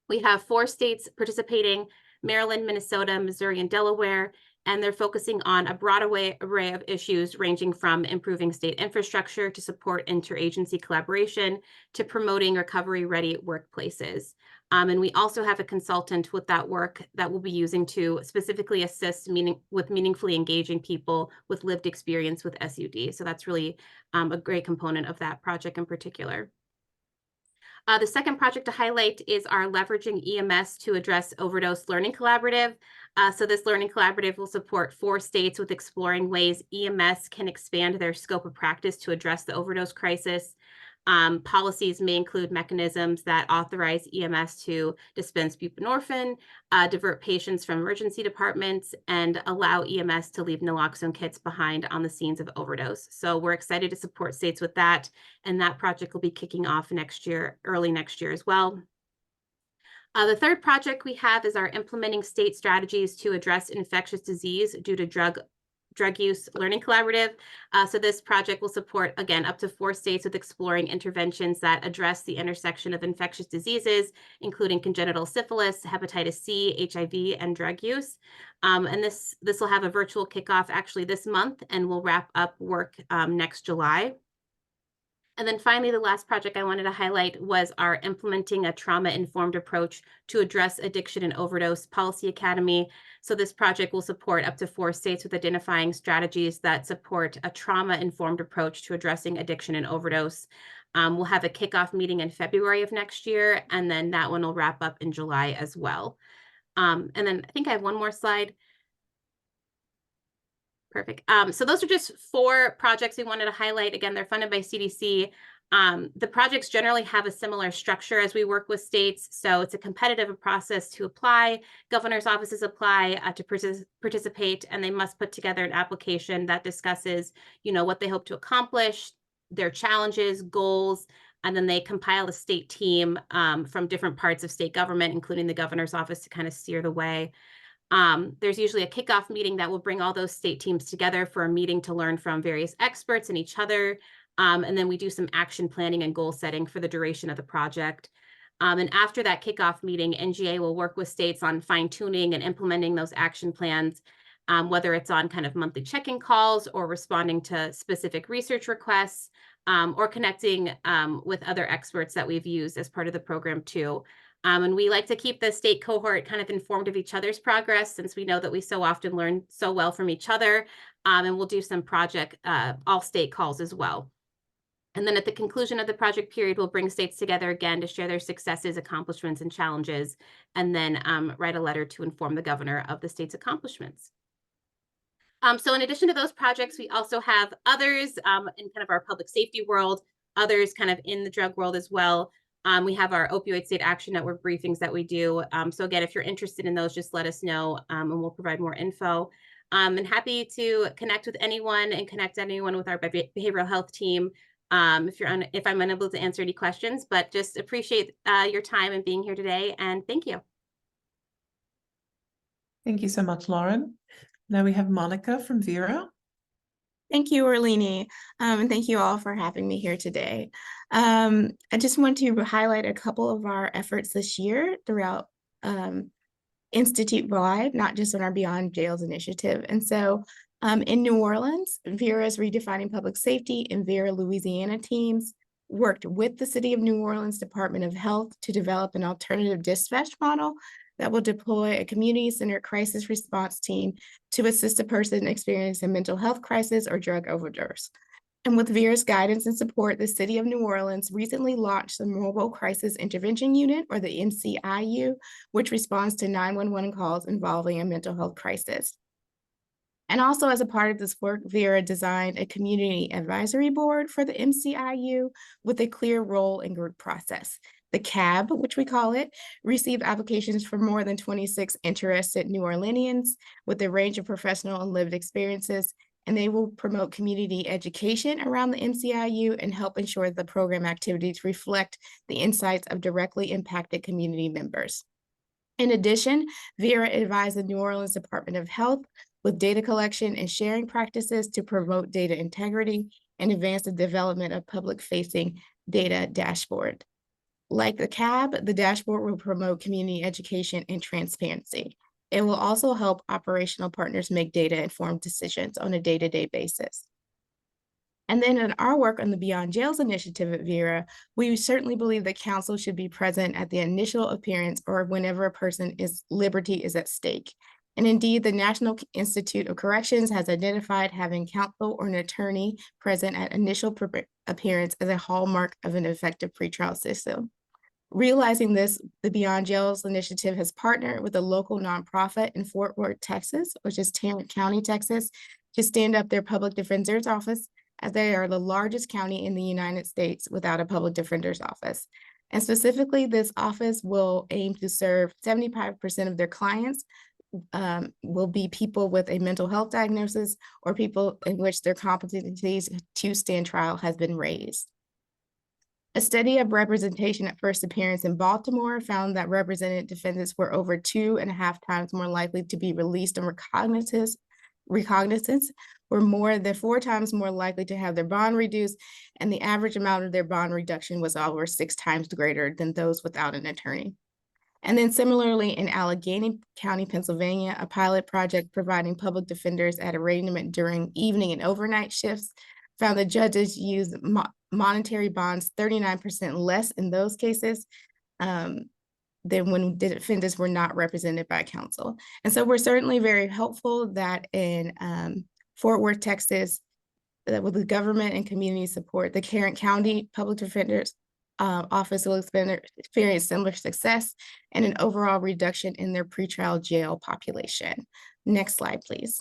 We have 4 states participating: Maryland, Minnesota, Missouri, and Delaware, and they're focusing on a broad array of issues ranging from improving state infrastructure to support interagency collaboration to promoting recovery-ready workplaces. And we also have a consultant with that work that we'll be using to specifically assist with meaningfully engaging people with lived experience with SUD. So that's really a great component of that project in particular. The second project to highlight is our Leveraging EMS to Address Overdose Learning Collaborative. So this learning collaborative will support 4 states with exploring ways EMS can expand their scope of practice to address the overdose crisis. Policies may include mechanisms that authorize EMS to dispense buprenorphine, divert patients from emergency departments, and allow EMS to leave naloxone kits behind on the scenes of overdose. So we're excited to support states with that, and that project will be kicking off next year, early next year as well. The third project we have is our Implementing State Strategies to Address Infectious Disease Due to Drug Use Learning Collaborative. So this project will support, again, up to 4 states with exploring interventions that address the intersection of infectious diseases, including congenital syphilis, hepatitis C, HIV, and drug use. And this will have a virtual kickoff actually this month, and we'll wrap up work next July. And then finally, the last project I wanted to highlight was our Implementing a Trauma-Informed Approach to Address Addiction and Overdose Policy Academy. So this project will support up to 4 states with identifying strategies that support a trauma-informed approach to addressing addiction and overdose. We'll have a kickoff meeting in February of next year, and then that one will wrap up in July as well. And then I think I have one more slide. Perfect. So those are just 4 projects we wanted to highlight. Again, they're funded by CDC. The projects generally have a similar structure as we work with states. So it's a competitive process to apply. Governor's offices apply to participate, and they must put together an application that discusses, what they hope to accomplish, their challenges, goals, and then they compile a state team from different parts of state government, including the governor's office, to kind of steer the way. There's usually a kickoff meeting that will bring all those state teams together for a meeting to learn from various experts and each other. And then we do some action planning and goal setting for the duration of the project. And after that kickoff meeting, NGA will work with states on fine tuning and implementing those action plans, whether it's on kind of monthly check-in calls or responding to specific research requests, or connecting with other experts that we've used as part of the program too. And we like to keep the state cohort kind of informed of each other's progress, since we know that we so often learn so well from each other. And we'll do some project all-state calls as well. And then at the conclusion of the project period, we'll bring states together again to share their successes, accomplishments, and challenges, and then write a letter to inform the governor of the state's accomplishments. So in addition to those projects, we also have others in kind of our public safety world, others kind of in the drug world as well. We have our Opioid State Action Network briefings that we do. So again, if you're interested in those, just let us know and we'll provide more info. And happy to connect with anyone and connect anyone with our behavioral health team if I'm unable to answer any questions, but just appreciate your time and being here today. And thank you.
Thank you so much, Lauren. Now we have Monica from Vera.
Thank you, Orlini, and thank you all for having me here today. I just want to highlight a couple of our efforts this year throughout institute-wide, not just on our Beyond Jails initiative. And so in New Orleans, Vera's Redefining Public Safety and Vera Louisiana teams worked with the City of New Orleans Department of Health to develop an alternative dispatch model that will deploy a community-centered crisis response team to assist a person experiencing a mental health crisis or drug overdose. And with Vera's guidance and support, the City of New Orleans recently launched the Mobile Crisis Intervention Unit, or the MCIU, which responds to 911 calls involving a mental health crisis. And also, as a part of this work, Vera designed a community advisory board for the MCIU with a clear role and group process. The CAB, which we call it, received applications from more than 26 interested New Orleanians with a range of professional and lived experiences, and they will promote community education around the MCIU and help ensure the program activities reflect the insights of directly impacted community members. In addition, Vera advised the New Orleans Department of Health with data collection and sharing practices to promote data integrity and advance the development of public-facing data dashboard. Like the CAB, the dashboard will promote community education and transparency. It will also help operational partners make data-informed decisions on a day-to-day basis. And then in our work on the Beyond Jails initiative at Vera, we certainly believe that counsel should be present at the initial appearance or whenever a person's liberty is at stake. And indeed, the National Institute of Corrections has identified having counsel or an attorney present at initial appearance as a hallmark of an effective pretrial system. Realizing this, the Beyond Jails initiative has partnered with a local nonprofit in Fort Worth, Texas, which is Tarrant County, Texas, to stand up their public defender's office, as they are the largest county in the United States without a public defender's office. And specifically, this office will aim to serve 75% of their clients will be people with a mental health diagnosis or people in which their competencies to stand trial has been raised. A study of representation at first appearance in Baltimore found that represented defendants were over 2.5 times more likely to be released on recognizance, were more than 4 times more likely to have their bond reduced, and the average amount of their bond reduction was over 6 times greater than those without an attorney. And then similarly in Allegheny County, Pennsylvania, a pilot project providing public defenders at arraignment during evening and overnight shifts found that judges use monetary bonds 39% less in those cases than when defendants were not represented by counsel. And so we're certainly very hopeful that in Fort Worth, Texas, that with the government and community support, the Tarrant County Public Defender's Office will experience similar success and an overall reduction in their pretrial jail population. Next slide, please.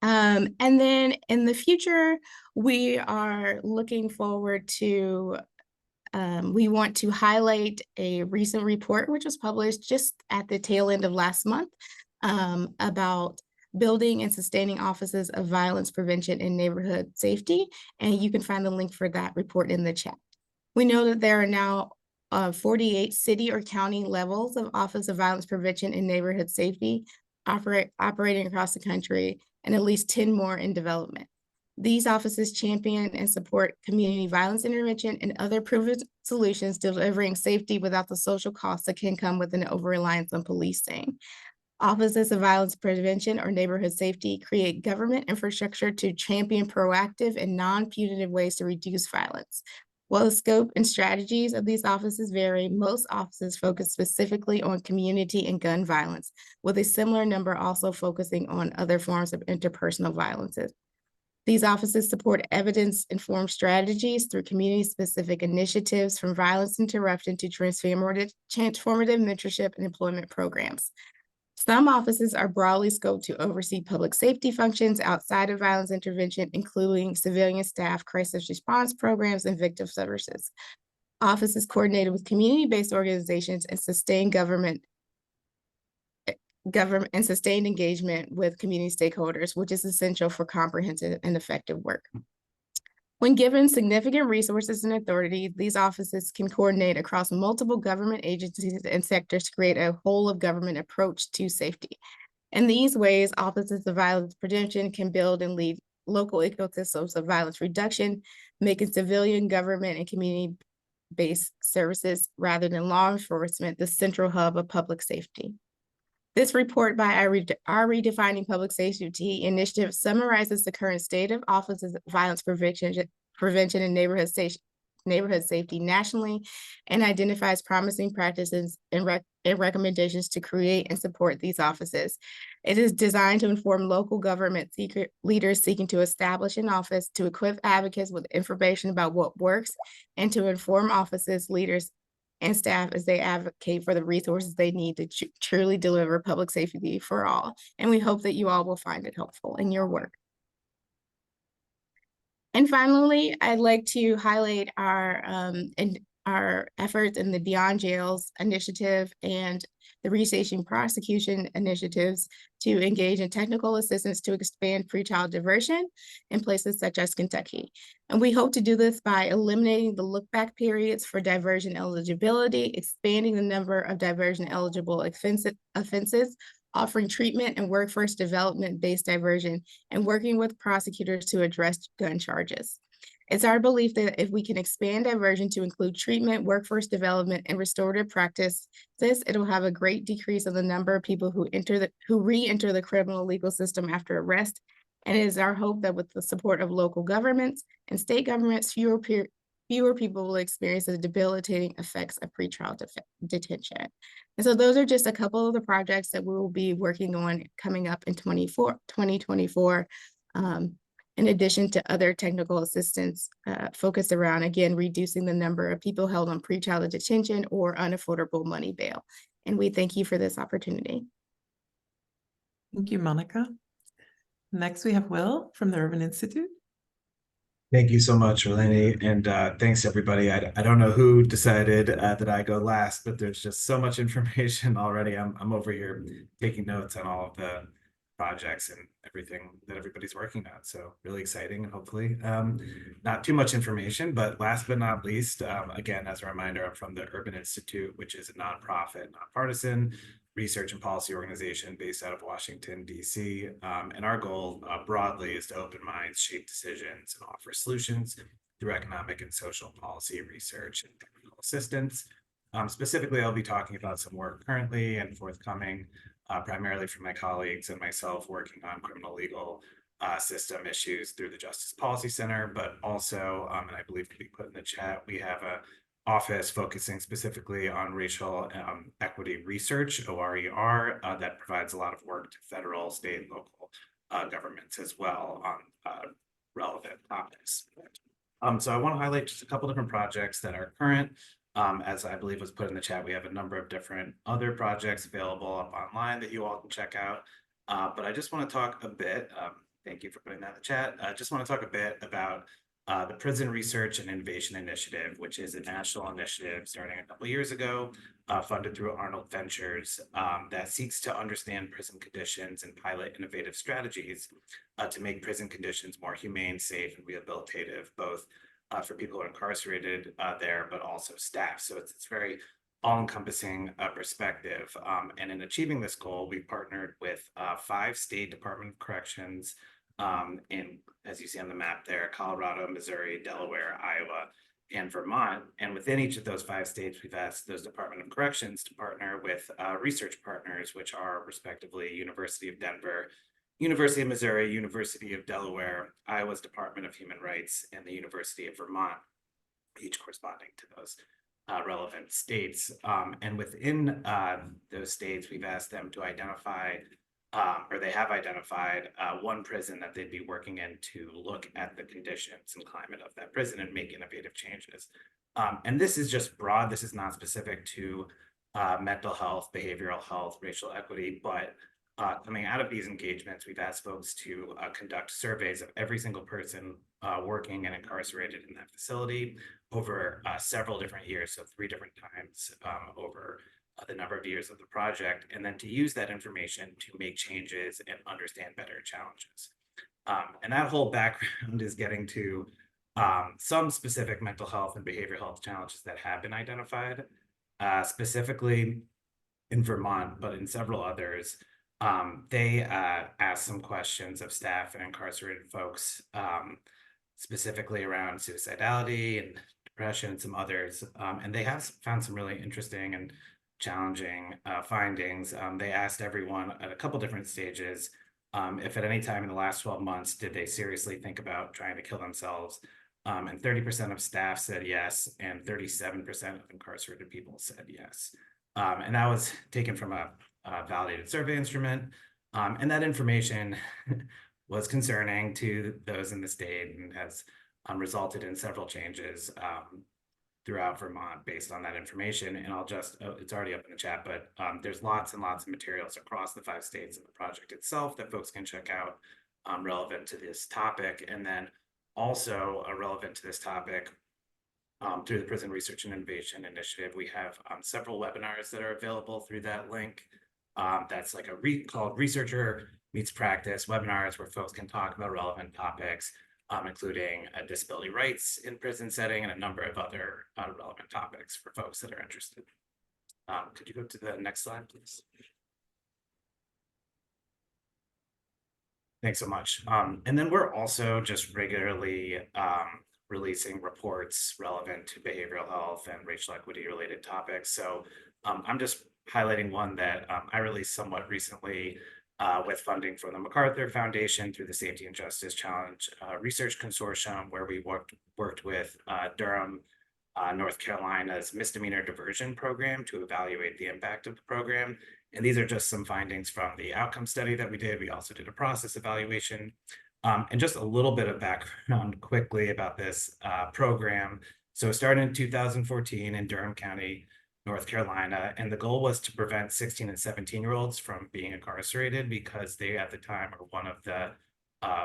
And then in the future, we are looking forward to, we want to highlight a recent report which was published just at the tail end of last month about building and sustaining offices of violence prevention and neighborhood safety. And you can find the link for that report in the chat. We know that there are now 48 city or county levels of Office of Violence Prevention and Neighborhood Safety operating across the country, and at least 10 more in development. These offices champion and support community violence intervention and other proven solutions, delivering safety without the social costs that can come with an over-reliance on policing. Offices of Violence Prevention or Neighborhood Safety create government infrastructure to champion proactive and non-punitive ways to reduce violence. While the scope and strategies of these offices vary, most offices focus specifically on community and gun violence, with a similar number also focusing on other forms of interpersonal violences. These offices support evidence-informed strategies through community-specific initiatives, from violence interruption to transformative mentorship and employment programs. Some offices are broadly scoped to oversee public safety functions outside of violence intervention, including civilian staff, crisis response programs, and victim services. Offices coordinated with community-based organizations and sustained sustained engagement with community stakeholders, which is essential for comprehensive and effective work. When given significant resources and authority, these offices can coordinate across multiple government agencies and sectors to create a whole of government approach to safety. In these ways, offices of violence prevention can build and lead local ecosystems of violence reduction, making civilian government and community based services rather than law enforcement, the central hub of public safety. This report by our Redefining Public Safety initiative summarizes the current state of offices of violence prevention and neighborhood safety nationally, and identifies promising practices and recommendations to create and support these offices. It is designed to inform local government leaders seeking to establish an office, to equip advocates with information about what works, and to inform offices, leaders, and staff as they advocate for the resources they need to truly deliver public safety for all. And we hope that you all will find it helpful in your work. And finally, I'd like to highlight our efforts in the Beyond Jails initiative and the Restating Prosecution initiatives to engage in technical assistance to expand pretrial diversion in places such as Kentucky. And we hope to do this by eliminating the look-back periods for diversion eligibility, expanding the number of diversion eligible offenses, offering treatment and workforce development-based diversion, and working with prosecutors to address gun charges. It's our belief that if we can expand diversion to include treatment, workforce development, and restorative practices, it'll have a great decrease in the number of people who re-enter the criminal legal system after arrest. And it is our hope that with the support of local governments and state governments, fewer people will experience the debilitating effects of pretrial detention. And so those are just a couple of the projects that we will be working on coming up in 2024. In addition to other technical assistance focused around, again, reducing the number of people held on pretrial detention or unaffordable money bail. And we thank you for this opportunity.
Thank you, Monica. Next, we have Will from the Urban Institute.
Thank you so much, Orleni, and thanks everybody. I don't know who decided that I go last, but there's just so much information already. I'm over here taking notes on all of the projects and everything that everybody's working on. So really exciting, and hopefully not too much information. But last but not least, again, as a reminder, I'm from the Urban Institute, which is a nonprofit, nonpartisan research and policy organization based out of Washington, D.C. And our goal broadly is to open minds, shape decisions, and offer solutions through economic and social policy research and technical assistance. Specifically, I'll be talking about some work currently and forthcoming, primarily from my colleagues and myself working on criminal legal system issues through the Justice Policy Center, but also, and I believe to be put in the chat, we have a office focusing specifically on racial equity research, ORER, that provides a lot of work to federal, state, and local governments as well on relevant topics. So I want to highlight just a couple different projects that are current. As I believe was put in the chat, we have a number of different other projects available up online that you all can check out. But I just want to talk a bit, thank you for putting that in the chat. I just want to talk a bit about the Prison Research and Innovation Initiative, which is a national initiative starting a couple of years ago, funded through Arnold Ventures, that seeks to understand prison conditions and pilot innovative strategies to make prison conditions more humane, safe, and rehabilitative, both for people who are incarcerated there, but also staff. So it's very all-encompassing perspective. And in achieving this goal, we partnered with 5 state Department of Corrections in, as you see on the map there, Colorado, Missouri, Delaware, Iowa, and Vermont. And within each of those 5 states, we've asked those Department of Corrections to partner with research partners, which are respectively University of Denver, University of Missouri, University of Delaware, Iowa's Department of Human Rights, and the University of Vermont, each corresponding to those relevant states. And within those states, we've asked them to identify, or they have identified one prison that they'd be working in to look at the conditions and climate of that prison and make innovative changes. And this is just broad. This is not specific to mental health, behavioral health, racial equity, but coming out of these engagements, we've asked folks to conduct surveys of every single person working and incarcerated in that facility over several different years, so 3 different times over the number of years of the project, and then to use that information to make changes and understand better challenges. And that whole background is getting to some specific mental health and behavioral health challenges that have been identified, specifically in Vermont, but in several others. They asked some questions of staff and incarcerated folks, specifically around suicidality and depression, and some others. And they have found some really interesting and challenging findings. They asked everyone at a couple different stages if at any time in the last 12 months did they seriously think about trying to kill themselves. And 30% of staff said yes, and 37% of incarcerated people said yes. And that was taken from a validated survey instrument. And that information was concerning to those in the state and has resulted in several changes throughout Vermont based on that information. And I'll just, it's already up in the chat, but there's lots and lots of materials across the 5 states and the project itself that folks can check out relevant to this topic. And then also relevant to this topic, through the Prison Research and Innovation Initiative, we have several webinars that are available through that link. That's like called Researcher Meets Practice webinars, where folks can talk about relevant topics, including disability rights in prison setting and a number of other relevant topics for folks that are interested. Could you go to the next slide, please? Thanks so much. And then we're also just regularly releasing reports relevant to behavioral health and racial equity related topics. So I'm just highlighting one that I released somewhat recently with funding from the MacArthur Foundation through the Safety and Justice Challenge Research Consortium, where we worked with Durham, North Carolina's misdemeanor diversion program to evaluate the impact of the program. And these are just some findings from the outcome study that we did. We also did a process evaluation. And just a little bit of background quickly about this program. So it started in 2014 in Durham County, North Carolina, and the goal was to prevent 16 and 17-year-olds from being incarcerated because they at the time were one of the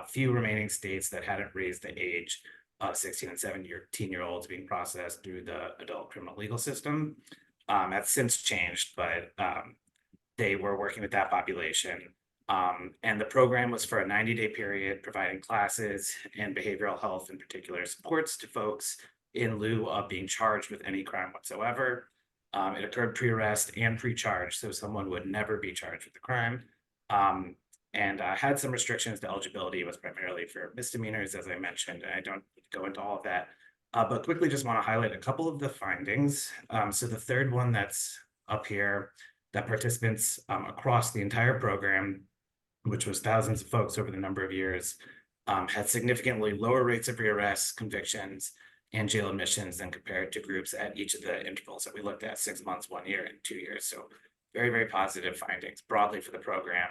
few remaining states that hadn't raised the age of 16 and 17-year-olds being processed through the adult criminal legal system. That's since changed, but they were working with that population. And the program was for a 90-day period, providing classes and behavioral health in particular supports to folks in lieu of being charged with any crime whatsoever. It occurred pre-arrest and pre-charge, so someone would never be charged with the crime. And had some restrictions to eligibility. It was primarily for misdemeanors, as I mentioned, and I don't go into all of that. But quickly just want to highlight a couple of the findings. So the third one that's up here, that participants across the entire program, which was thousands of folks over the number of years, had significantly lower rates of rearrests, convictions, and jail admissions than compared to groups at each of the intervals that we looked at, 6 months, 1 year, and 2 years. So very, very positive findings broadly for the program.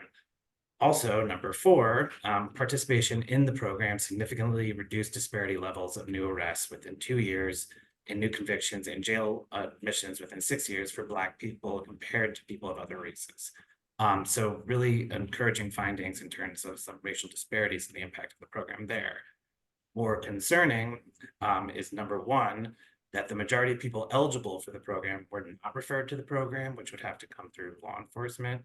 Also, number 4, participation in the program significantly reduced disparity levels of new arrests within 2 years and new convictions and jail admissions within 6 years for Black people compared to people of other races. So really encouraging findings in terms of some racial disparities and the impact of the program there. More concerning is number 1, that the majority of people eligible for the program were not referred to the program, which would have to come through law enforcement.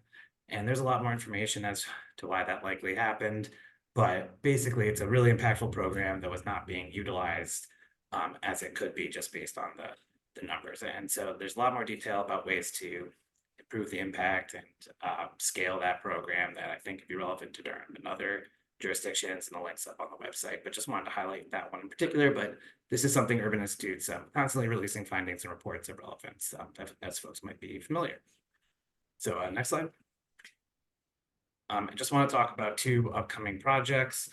And there's a lot more information as to why that likely happened. But basically, it's a really impactful program that was not being utilized as it could be just based on the numbers. And so there's a lot more detail about ways to improve the impact and scale that program that I think could be relevant to Durham and other jurisdictions, and the links up on the website, but just wanted to highlight that one in particular. But this is something Urban Institute's constantly releasing findings and reports of relevance, as folks might be familiar. So next slide. I just want to talk about 2 upcoming projects.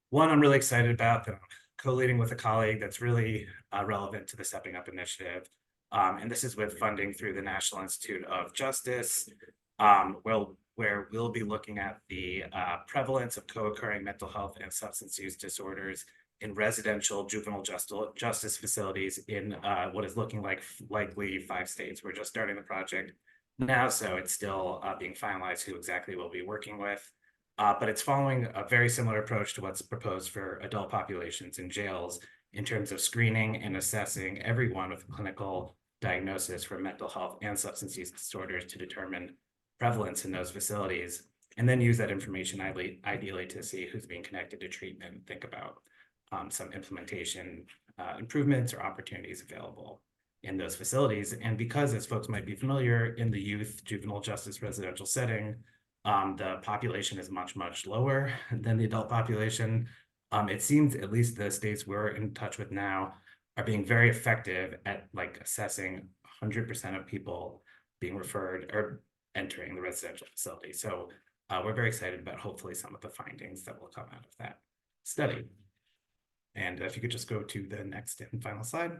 One I'm really excited about that I'm co-leading with a colleague that's really relevant to the Stepping Up initiative. And this is with funding through the National Institute of Justice, where we'll be looking at the prevalence of co-occurring mental health and substance use disorders in residential juvenile justice facilities in what is looking like likely 5 states. We're just starting the project now, so it's still being finalized who exactly we'll be working with. But it's following a very similar approach to what's proposed for adult populations in jails in terms of screening and assessing everyone with a clinical diagnosis for mental health and substance use disorders to determine prevalence in those facilities, and then use that information ideally to see who's being connected to treatment and think about some implementation improvements or opportunities available in those facilities. And because, as folks might be familiar, in the youth juvenile justice residential setting, the population is much, much lower than the adult population. It seems, at least the states we're in touch with now, are being very effective at like assessing 100% of people being referred or entering the residential facility. So we're very excited about hopefully some of the findings that will come out of that study. And if you could just go to the next and final slide.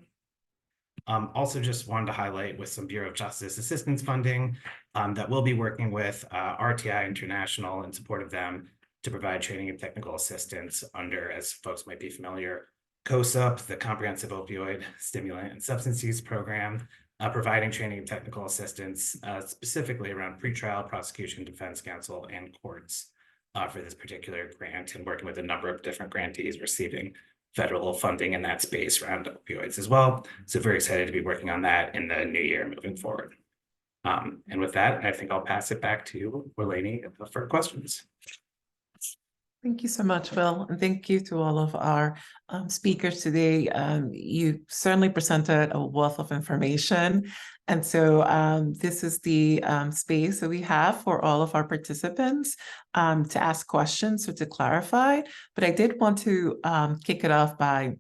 Also just wanted to highlight with some Bureau of Justice assistance funding that we'll be working with RTI International in support of them to provide training and technical assistance under, as folks might be familiar, COSUP, the Comprehensive Opioid Stimulant and Substance Use Program, providing training and technical assistance specifically around pretrial, prosecution, defense counsel, and courts for this particular grant, and working with a number of different grantees receiving federal funding in that space around opioids as well. So very excited to be working on that in the new year moving forward. And with that, I think I'll pass it back to Willaney for questions.
Thank you so much, Will, and thank you to all of our speakers today. You certainly presented a wealth of information. And so this is the space that we have for all of our participants to ask questions or to clarify. But I did want to kick it off by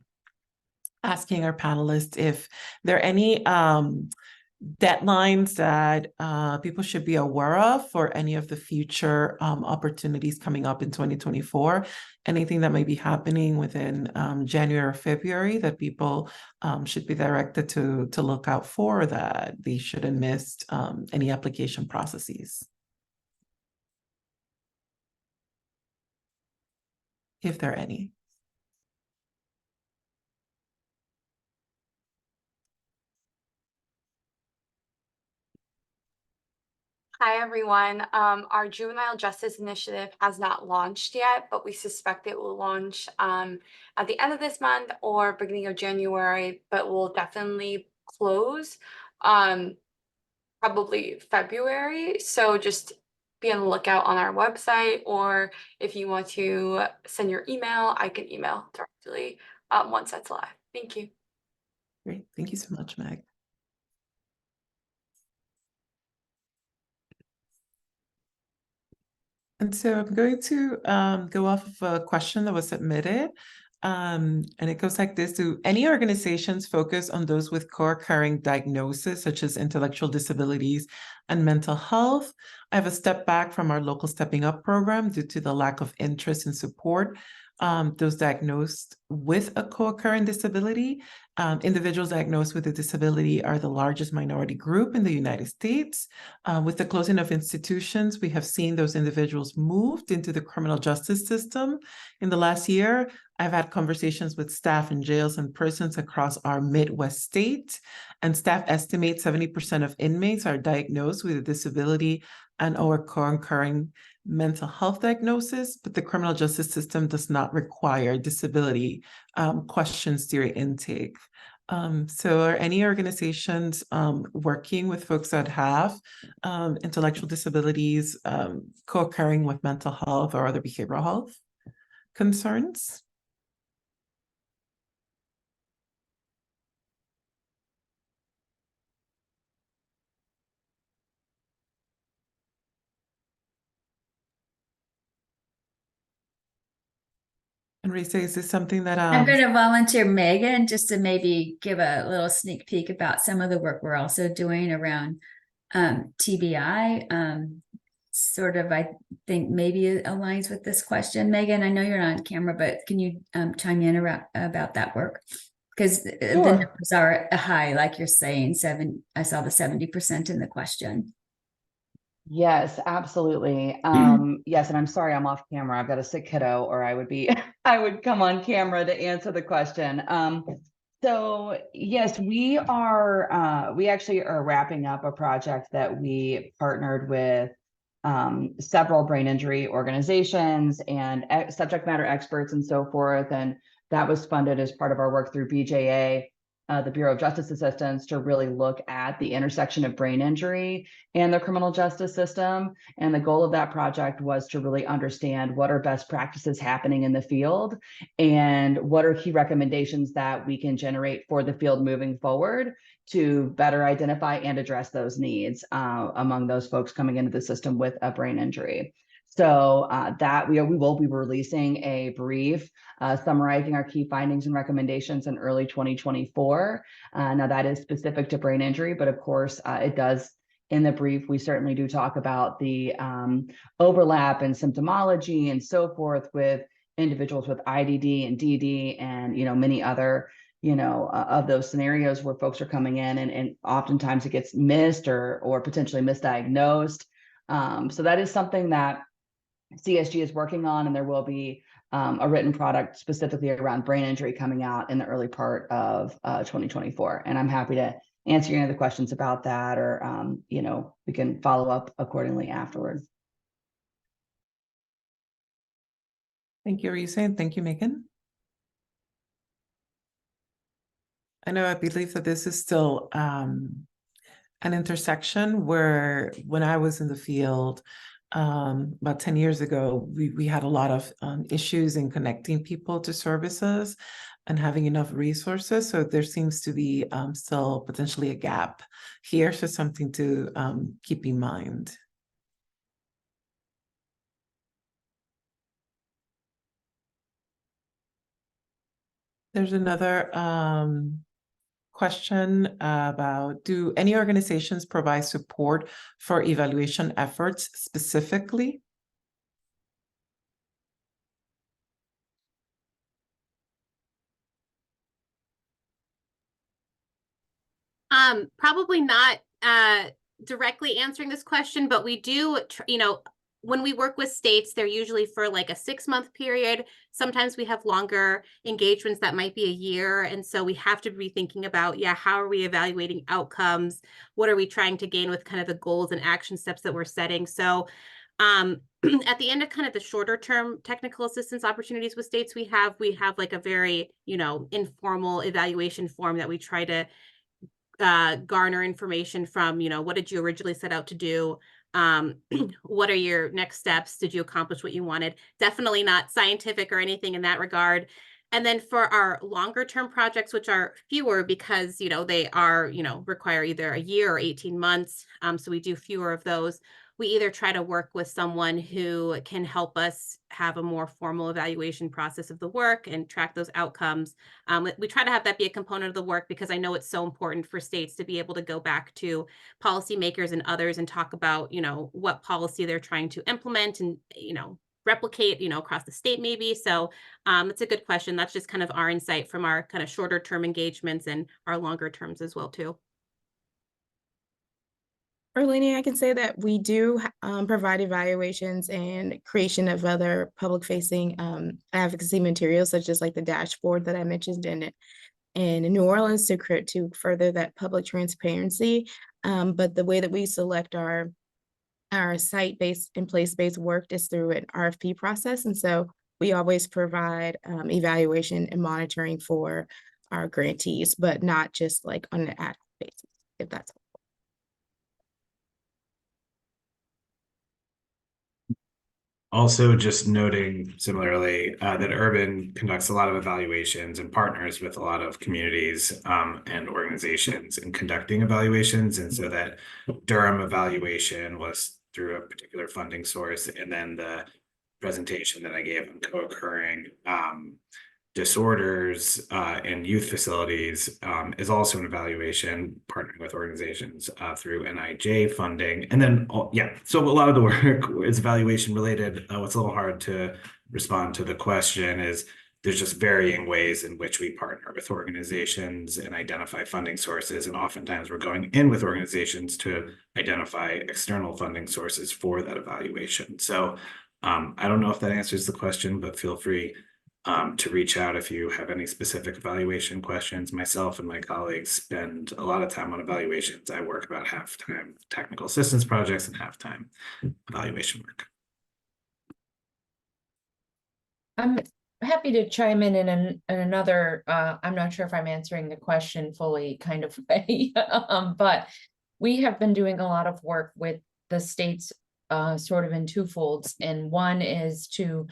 asking our panelists if there are any deadlines that people should be aware of for any of the future opportunities coming up in 2024, anything that might be happening within January or February that people should be directed to look out for, that they shouldn't miss any application processes, if there are any.
Hi, everyone. Our Juvenile Justice Initiative has not launched yet, but we suspect it will launch at the end of this month or beginning of January, but will definitely close probably February. So just be on the lookout on our website, or if you want to send your email, I can email directly once that's live. Thank you.
Great. Thank you so much, Meg. And so I'm going to go off of a question that was submitted. And it goes like this: do any organizations focus on those with co-occurring diagnoses, such as intellectual disabilities and mental health? I have a step back from our local Stepping Up program due to the lack of interest and support. Those diagnosed with a co-occurring disability. Individuals diagnosed with a disability are the largest minority group in the United States. With the closing of institutions, we have seen those individuals moved into the criminal justice system. In the last year, I've had conversations with staff in jails and prisons across our Midwest states, and staff estimate 70% of inmates are diagnosed with a disability and or co-occurring mental health diagnosis, but the criminal justice system does not require disability questions during intake. So are any organizations working with folks that have intellectual disabilities co-occurring with mental health or other behavioral health concerns? And Risa, is this something that
I'm going to volunteer Megan just to maybe give a little sneak peek about some of the work we're also doing around TBI. Sort of, I think maybe it aligns with this question. Megan, I know you're not on camera, but can you chime in about that work? Because the numbers are high, like you're saying, I saw the 70% in the question.
Yes, absolutely. Yes, and I'm sorry I'm off camera. I've got a sick kiddo, or I would come on camera to answer the question. So yes, we actually are wrapping up a project that we partnered with several brain injury organizations and subject matter experts and so forth. And that was funded as part of our work through BJA, the Bureau of Justice Assistance, to really look at the intersection of brain injury and the criminal justice system. And the goal of that project was to really understand what are best practices happening in the field and what are key recommendations that we can generate for the field moving forward to better identify and address those needs among those folks coming into the system with a brain injury. So that we will be releasing a brief summarizing our key findings and recommendations in early 2024. Now that is specific to brain injury, but of course it does, in the brief, we certainly do talk about the overlap in symptomology and so forth with individuals with IDD and DD and, many other, of those scenarios where folks are coming in and oftentimes it gets missed or potentially misdiagnosed. So that is something that CSG is working on, and there will be a written product specifically around brain injury coming out in the early part of 2024. And I'm happy to answer any of the questions about that, or we can follow up accordingly afterwards.
Thank you, Risa, and thank you, Megan. I believe that this is still an intersection where when I was in the field about 10 years ago, we had a lot of issues in connecting people to services and having enough resources. So there seems to be still potentially a gap here. So something to keep in mind. There's another question about, do any organizations provide support for evaluation efforts specifically?
Probably not directly answering this question, but we do, when we work with states, they're usually for like a 6-month period. Sometimes we have longer engagements that might be a year. And so we have to be thinking about, how are we evaluating outcomes? What are we trying to gain with kind of the goals and action steps that we're setting? So at the end of kind of the shorter term technical assistance opportunities with states, we have like a very, informal evaluation form that we try to garner information from, what did you originally set out to do? What are your next steps? Did you accomplish what you wanted? Definitely not scientific or anything in that regard. And then for our longer term projects, which are fewer because, they are, require either a year or 18 months. So we do fewer of those. We either try to work with someone who can help us have a more formal evaluation process of the work and track those outcomes. We try to have that be a component of the work because I know it's so important for states to be able to go back to policymakers and others and talk about, what policy they're trying to implement and, replicate, across the state maybe. So it's a good question. That's just kind of our insight from our kind of shorter term engagements and our longer terms as well too.
Erlene, I can say that we do provide evaluations and creation of other public-facing advocacy materials, such as like the dashboard that I mentioned in New Orleans to further that public transparency. But the way that we select our site-based and place-based work is through an RFP process. And so we always provide evaluation and monitoring for our grantees, but not just like on an ad hoc basis, if that's
Also, just noting similarly that Urban conducts a lot of evaluations and partners with a lot of communities and organizations in conducting evaluations. And so that Durham evaluation was through a particular funding source. And then the presentation that I gave on co-occurring disorders in youth facilities is also an evaluation partnering with organizations through NIJ funding. And then, so a lot of the work is evaluation related. What's a little hard to respond to the question is there's just varying ways in which we partner with organizations and identify funding sources. And oftentimes we're going in with organizations to identify external funding sources for that evaluation. So I don't know if that answers the question, but feel free to reach out if you have any specific evaluation questions. Myself and my colleagues spend a lot of time on evaluations. I work about half-time technical assistance projects and half-time evaluation work.
I'm happy to chime in another, I'm not sure if I'm answering the question fully kind of way, but we have been doing a lot of work with the states sort of in two folds. And one is to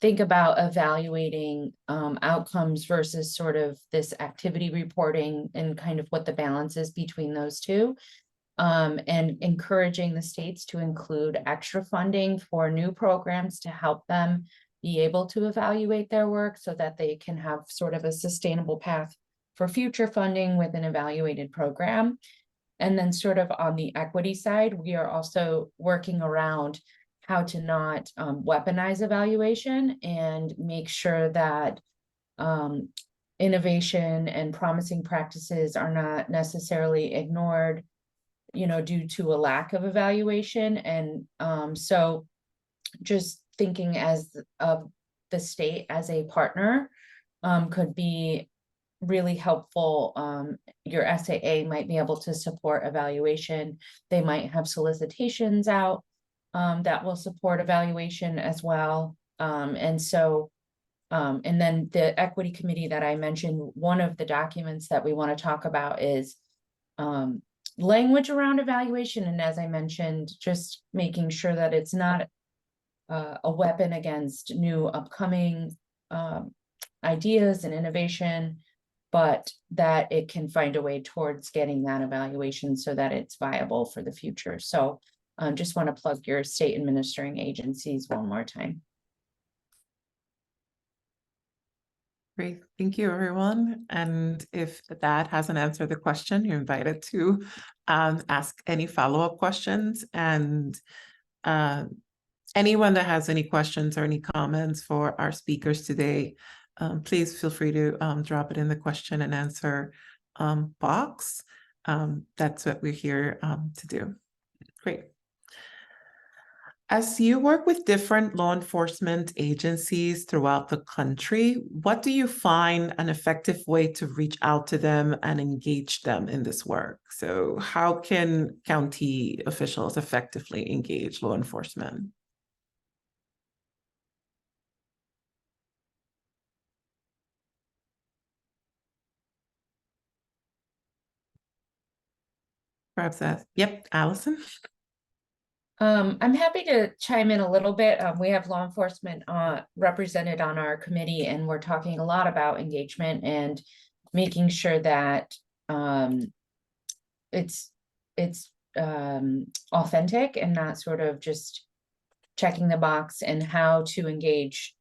think about evaluating outcomes versus sort of this activity reporting and kind of what the balance is between those two. and encouraging the states to include extra funding for new programs to help them be able to evaluate their work so that they can have sort of a sustainable path for future funding with an evaluated program. And then sort of on the equity side, we are also working around how to not weaponize evaluation and make sure that innovation and promising practices are not necessarily ignored, due to a lack of evaluation. And so just thinking of the state as a partner could be really helpful. Your SAA might be able to support evaluation. They might have solicitations out that will support evaluation as well. And then the equity committee that I mentioned, one of the documents that we want to talk about is language around evaluation. And as I mentioned, just making sure that it's not a weapon against new upcoming ideas and innovation, but that it can find a way towards getting that evaluation so that it's viable for the future. So just want to plug your state administering agencies one more time.
Great, thank you, everyone. And if that hasn't answered the question, you're invited to ask any follow-up questions. And anyone that has any questions or any comments for our speakers today, please feel free to drop it in the question and answer box. That's what we're here to do. Great. As you work with different law enforcement agencies throughout the country, what do you find an effective way to reach out to them and engage them in this work? So how can county officials effectively engage law enforcement? Perhaps yep, Allison.
I'm happy to chime in a little bit. We have law enforcement represented on our committee, and we're talking a lot about engagement and making sure that it's authentic and not sort of just checking the box, and how to engage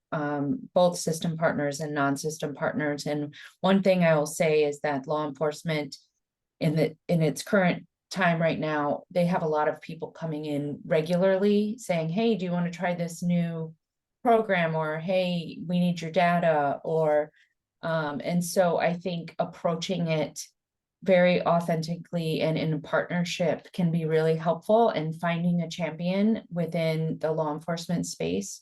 both system partners and non-system partners. And one thing I will say is that law enforcement in its current time right now, they have a lot of people coming in regularly saying, hey, do you want to try this new program? Or, hey, we need your data. Or and so I think approaching it very authentically and in a partnership can be really helpful, and finding a champion within the law enforcement space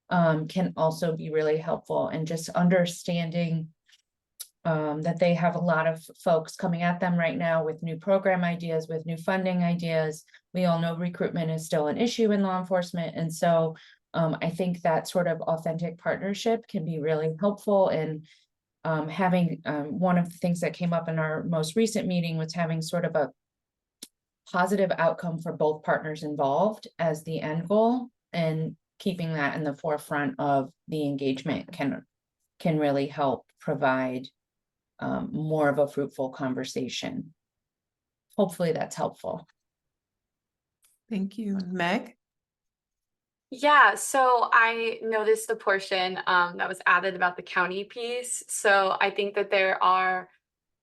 can also be really helpful, and just understanding that they have a lot of folks coming at them right now with new program ideas, with new funding ideas. We all know recruitment is still an issue in law enforcement. And so I think that sort of authentic partnership can be really helpful. And having one of the things that came up in our most recent meeting was having sort of a positive outcome for both partners involved as the end goal, and keeping that in the forefront of the engagement can really help provide more of a fruitful conversation. Hopefully that's helpful.
Thank you. Meg?
Yeah, so I noticed the portion that was added about the county piece. So I think that there are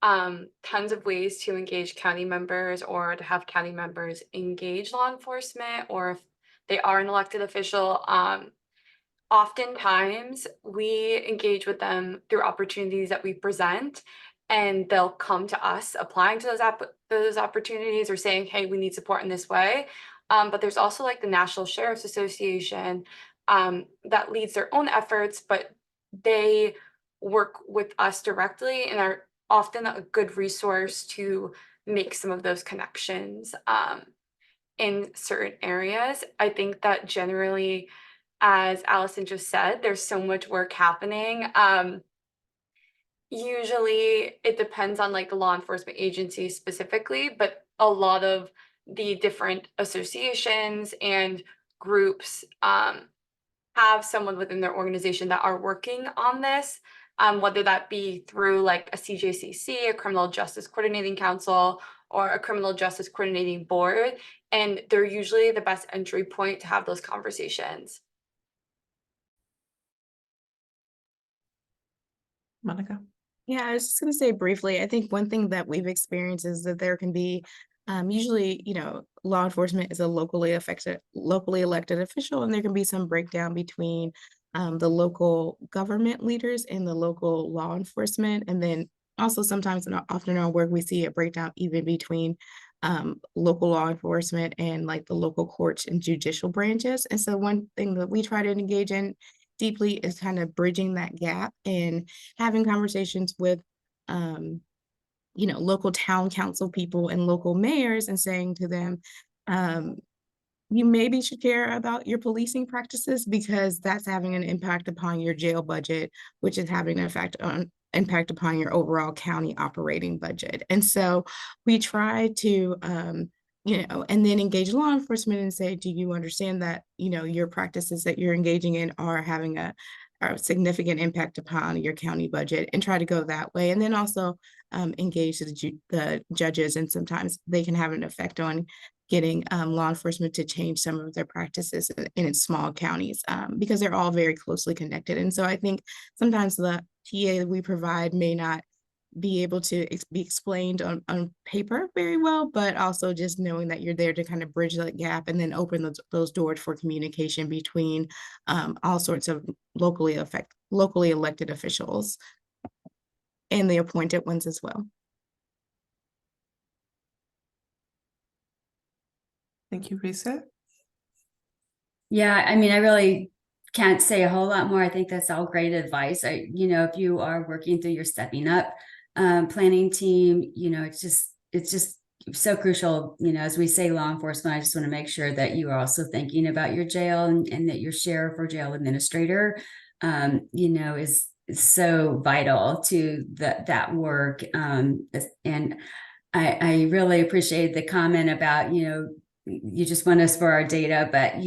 tons of ways to engage county members, or to have county members engage law enforcement, or if they are an elected official. Oftentimes we engage with them through opportunities that we present, and they'll come to us applying to those opportunities, or saying, hey, we need support in this way. But there's also like the National Sheriff's Association that leads their own efforts, but they work with us directly and are often a good resource to make some of those connections in certain areas. I think that generally, as Allison just said, there's so much work happening. Usually it depends on like the law enforcement agency specifically, but a lot of the different associations and groups have someone within their organization that are working on this, whether that be through like a CJCC, a Criminal Justice Coordinating Council, or a criminal justice coordinating board. And they're usually the best entry point to have those conversations.
Monica?
Yeah, I was just going to say briefly, I think one thing that we've experienced is that there can be usually, law enforcement is a locally elected official, and there can be some breakdown between the local government leaders and the local law enforcement. And then also sometimes and often in our work, we see a breakdown even between local law enforcement and like the local courts and judicial branches. And so one thing that we try to engage in deeply is kind of bridging that gap and having conversations with local town council people and local mayors and saying to them, you maybe should care about your policing practices because that's having an impact upon your jail budget, which is having an impact upon your overall county operating budget. And so we try to and then engage law enforcement and say, do you understand that, your practices that you're engaging in are having a significant impact upon your county budget, and try to go that way. And then also engage the judges, and sometimes they can have an effect on getting law enforcement to change some of their practices in small counties because they're all very closely connected. And so I think sometimes the TA that we provide may not be able to be explained on paper very well, but also just knowing that you're there to kind of bridge that gap and then open those doors for communication between all sorts of locally elected officials and the appointed ones as well.
Thank you, Risa.
Yeah, I mean, I really can't say a whole lot more. I think that's all great advice. If you are working through your stepping up planning team, it's just so crucial, as we say law enforcement, I just want to make sure that you are also thinking about your jail and that your sheriff or jail administrator, is so vital to that work. And I really appreciate the comment about, you just want us for our data, but,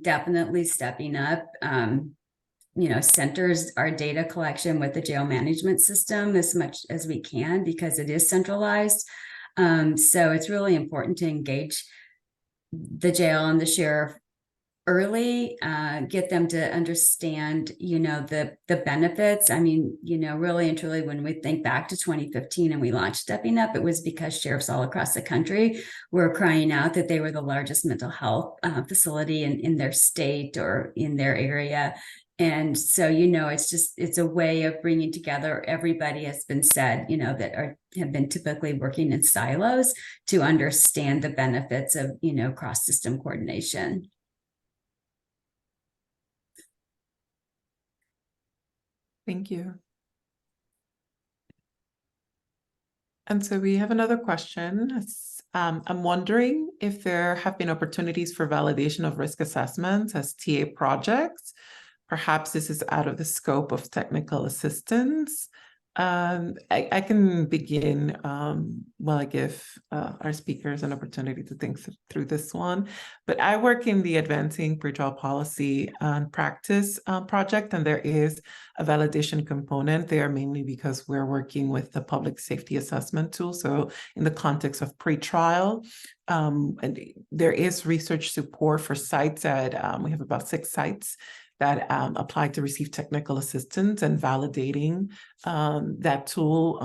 definitely stepping up, centers our data collection with the jail management system as much as we can because it is centralized. So it's really important to engage the jail and the sheriff early, get them to understand, the benefits. I mean, really and truly, when we think back to 2015 and we launched Stepping Up, it was because sheriffs all across the country were crying out that they were the largest mental health facility in their state or in their area. And so, it's a way of bringing together everybody, has been said, that have been typically working in silos to understand the benefits of, cross-system coordination.
Thank you. And so we have another question. I'm wondering if there have been opportunities for validation of risk assessments as TA projects. Perhaps this is out of the scope of technical assistance. I can begin while I give our speakers an opportunity to think through this one. But I work in the Advancing Pretrial Policy and Practice project, and there is a validation component there, mainly because we're working with the public safety assessment tool. So in the context of pretrial, and there is research support for sites at, we have about 6 sites that applied to receive technical assistance, and validating that tool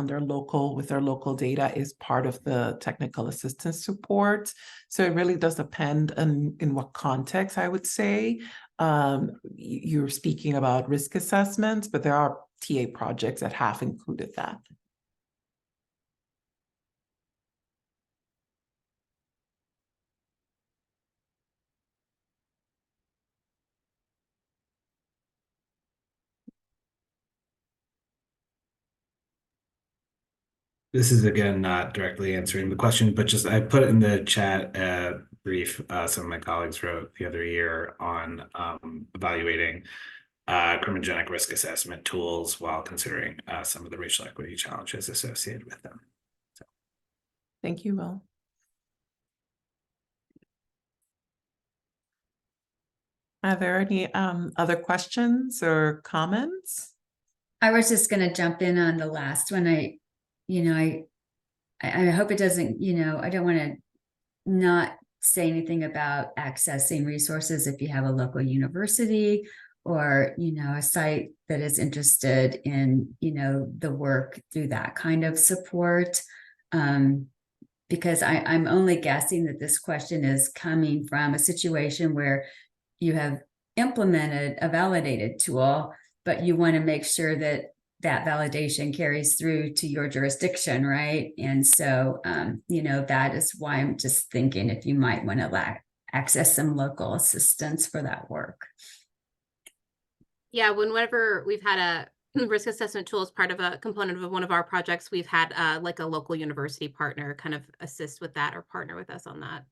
with their local data is part of the technical assistance support. So it really does depend on in what context, I would say. You're speaking about risk assessments, but there are TA projects that have included that.
This is again not directly answering the question, but just I put in the chat a brief some of my colleagues wrote the other year on evaluating criminogenic risk assessment tools while considering some of the racial equity challenges associated with them. So.
Thank you, Will. Are there any other questions or comments?
I was just going to jump in on the last one. I I hope it doesn't, I don't want to not say anything about accessing resources if you have a local university or, a site that is interested in, the work through that kind of support. Because I'm only guessing that this question is coming from a situation where you have implemented a validated tool, but you want to make sure that that validation carries through to your jurisdiction, right? And so, that is why I'm just thinking if you might want to access some local assistance for that work.
Yeah, whenever we've had a risk assessment tool as part of a component of one of our projects, we've had like a local university partner kind of assist with that or partner with us on that.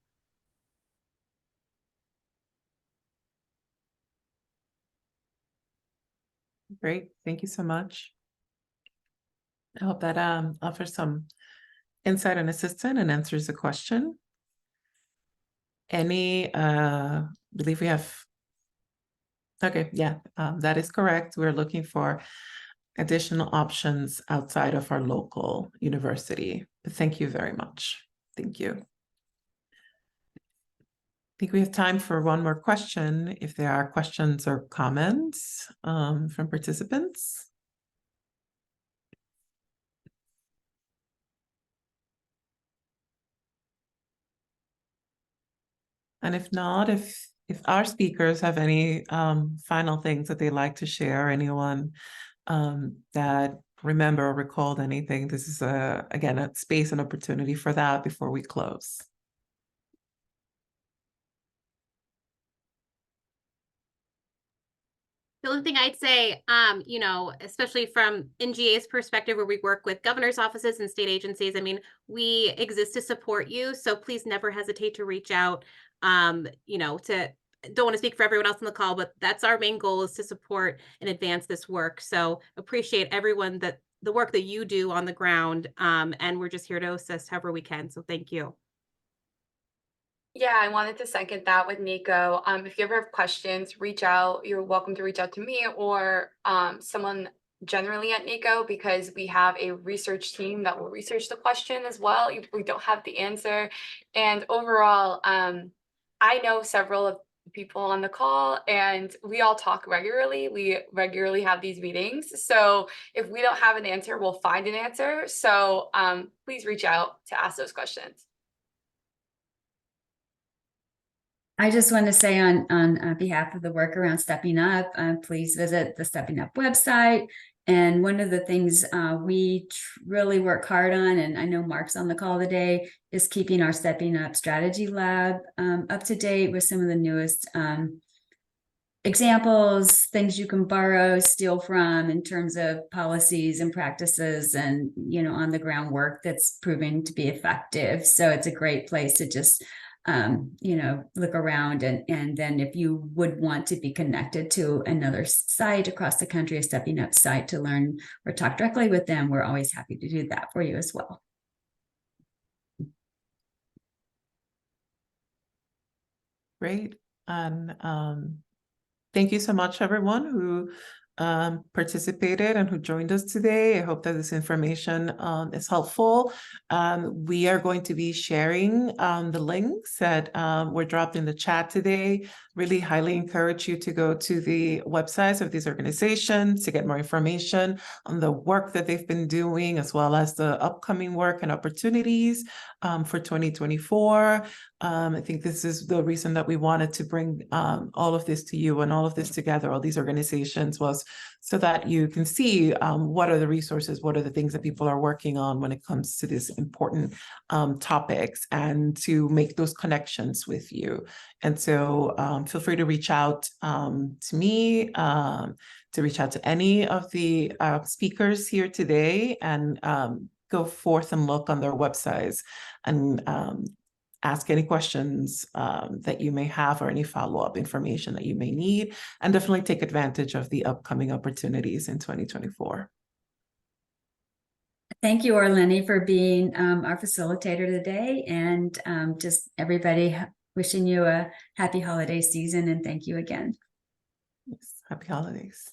Great, thank you so much. I hope that offers some insight and assistance and answers the question. Believe we have. Okay, yeah, that is correct. We're looking for additional options outside of our local university. Thank you very much. Thank you. I think we have time for one more question, if there are questions or comments from participants. And if not, if our speakers have any final things that they'd like to share, anyone that remember or recalled anything, this is again a space and opportunity for that before we close.
The only thing I'd say, especially from NGA's perspective, where we work with governor's offices and state agencies, I mean, we exist to support you. So please never hesitate to reach out. Don't want to speak for everyone else on the call, but that's our main goal, is to support and advance this work. So appreciate everyone the work that you do on the ground. And we're just here to assist however we can. So thank you.
Yeah, I wanted to second that with Nico. If you ever have questions, reach out. You're welcome to reach out to me or someone generally at NACO, because we have a research team that will research the question as well if we don't have the answer. And overall, I know several of the people on the call and we all talk regularly. We regularly have these meetings. So if we don't have an answer, we'll find an answer. So please reach out to ask those questions.
I just want to say on behalf of the work around Stepping Up, please visit the Stepping Up website. And one of the things we really work hard on, and I know Mark's on the call today, is keeping our Stepping Up Strategy Lab up to date with some of the newest examples, things you can borrow, steal from in terms of policies and practices and, on the ground work that's proving to be effective. So it's a great place to just look around and then if you would want to be connected to another site across the country, a Stepping Up site, to learn or talk directly with them, we're always happy to do that for you as well.
Great. And thank you so much, everyone who participated and who joined us today. I hope that this information is helpful. We are going to be sharing the links that were dropped in the chat today. Really highly encourage you to go to the websites of these organizations to get more information on the work that they've been doing, as well as the upcoming work and opportunities for 2024. I think this is the reason that we wanted to bring all of this to you and all of this together, all these organizations, was so that you can see what are the resources, what are the things that people are working on when it comes to these important topics, and to make those connections with you. And so feel free to reach out to me, to reach out to any of the speakers here today, and go forth and look on their websites and ask any questions that you may have or any follow-up information that you may need, and definitely take advantage of the upcoming opportunities in 2024.
Thank you, Orleni, for being our facilitator today, and just everybody wishing you a happy holiday season, and thank you again.
Yes, happy holidays.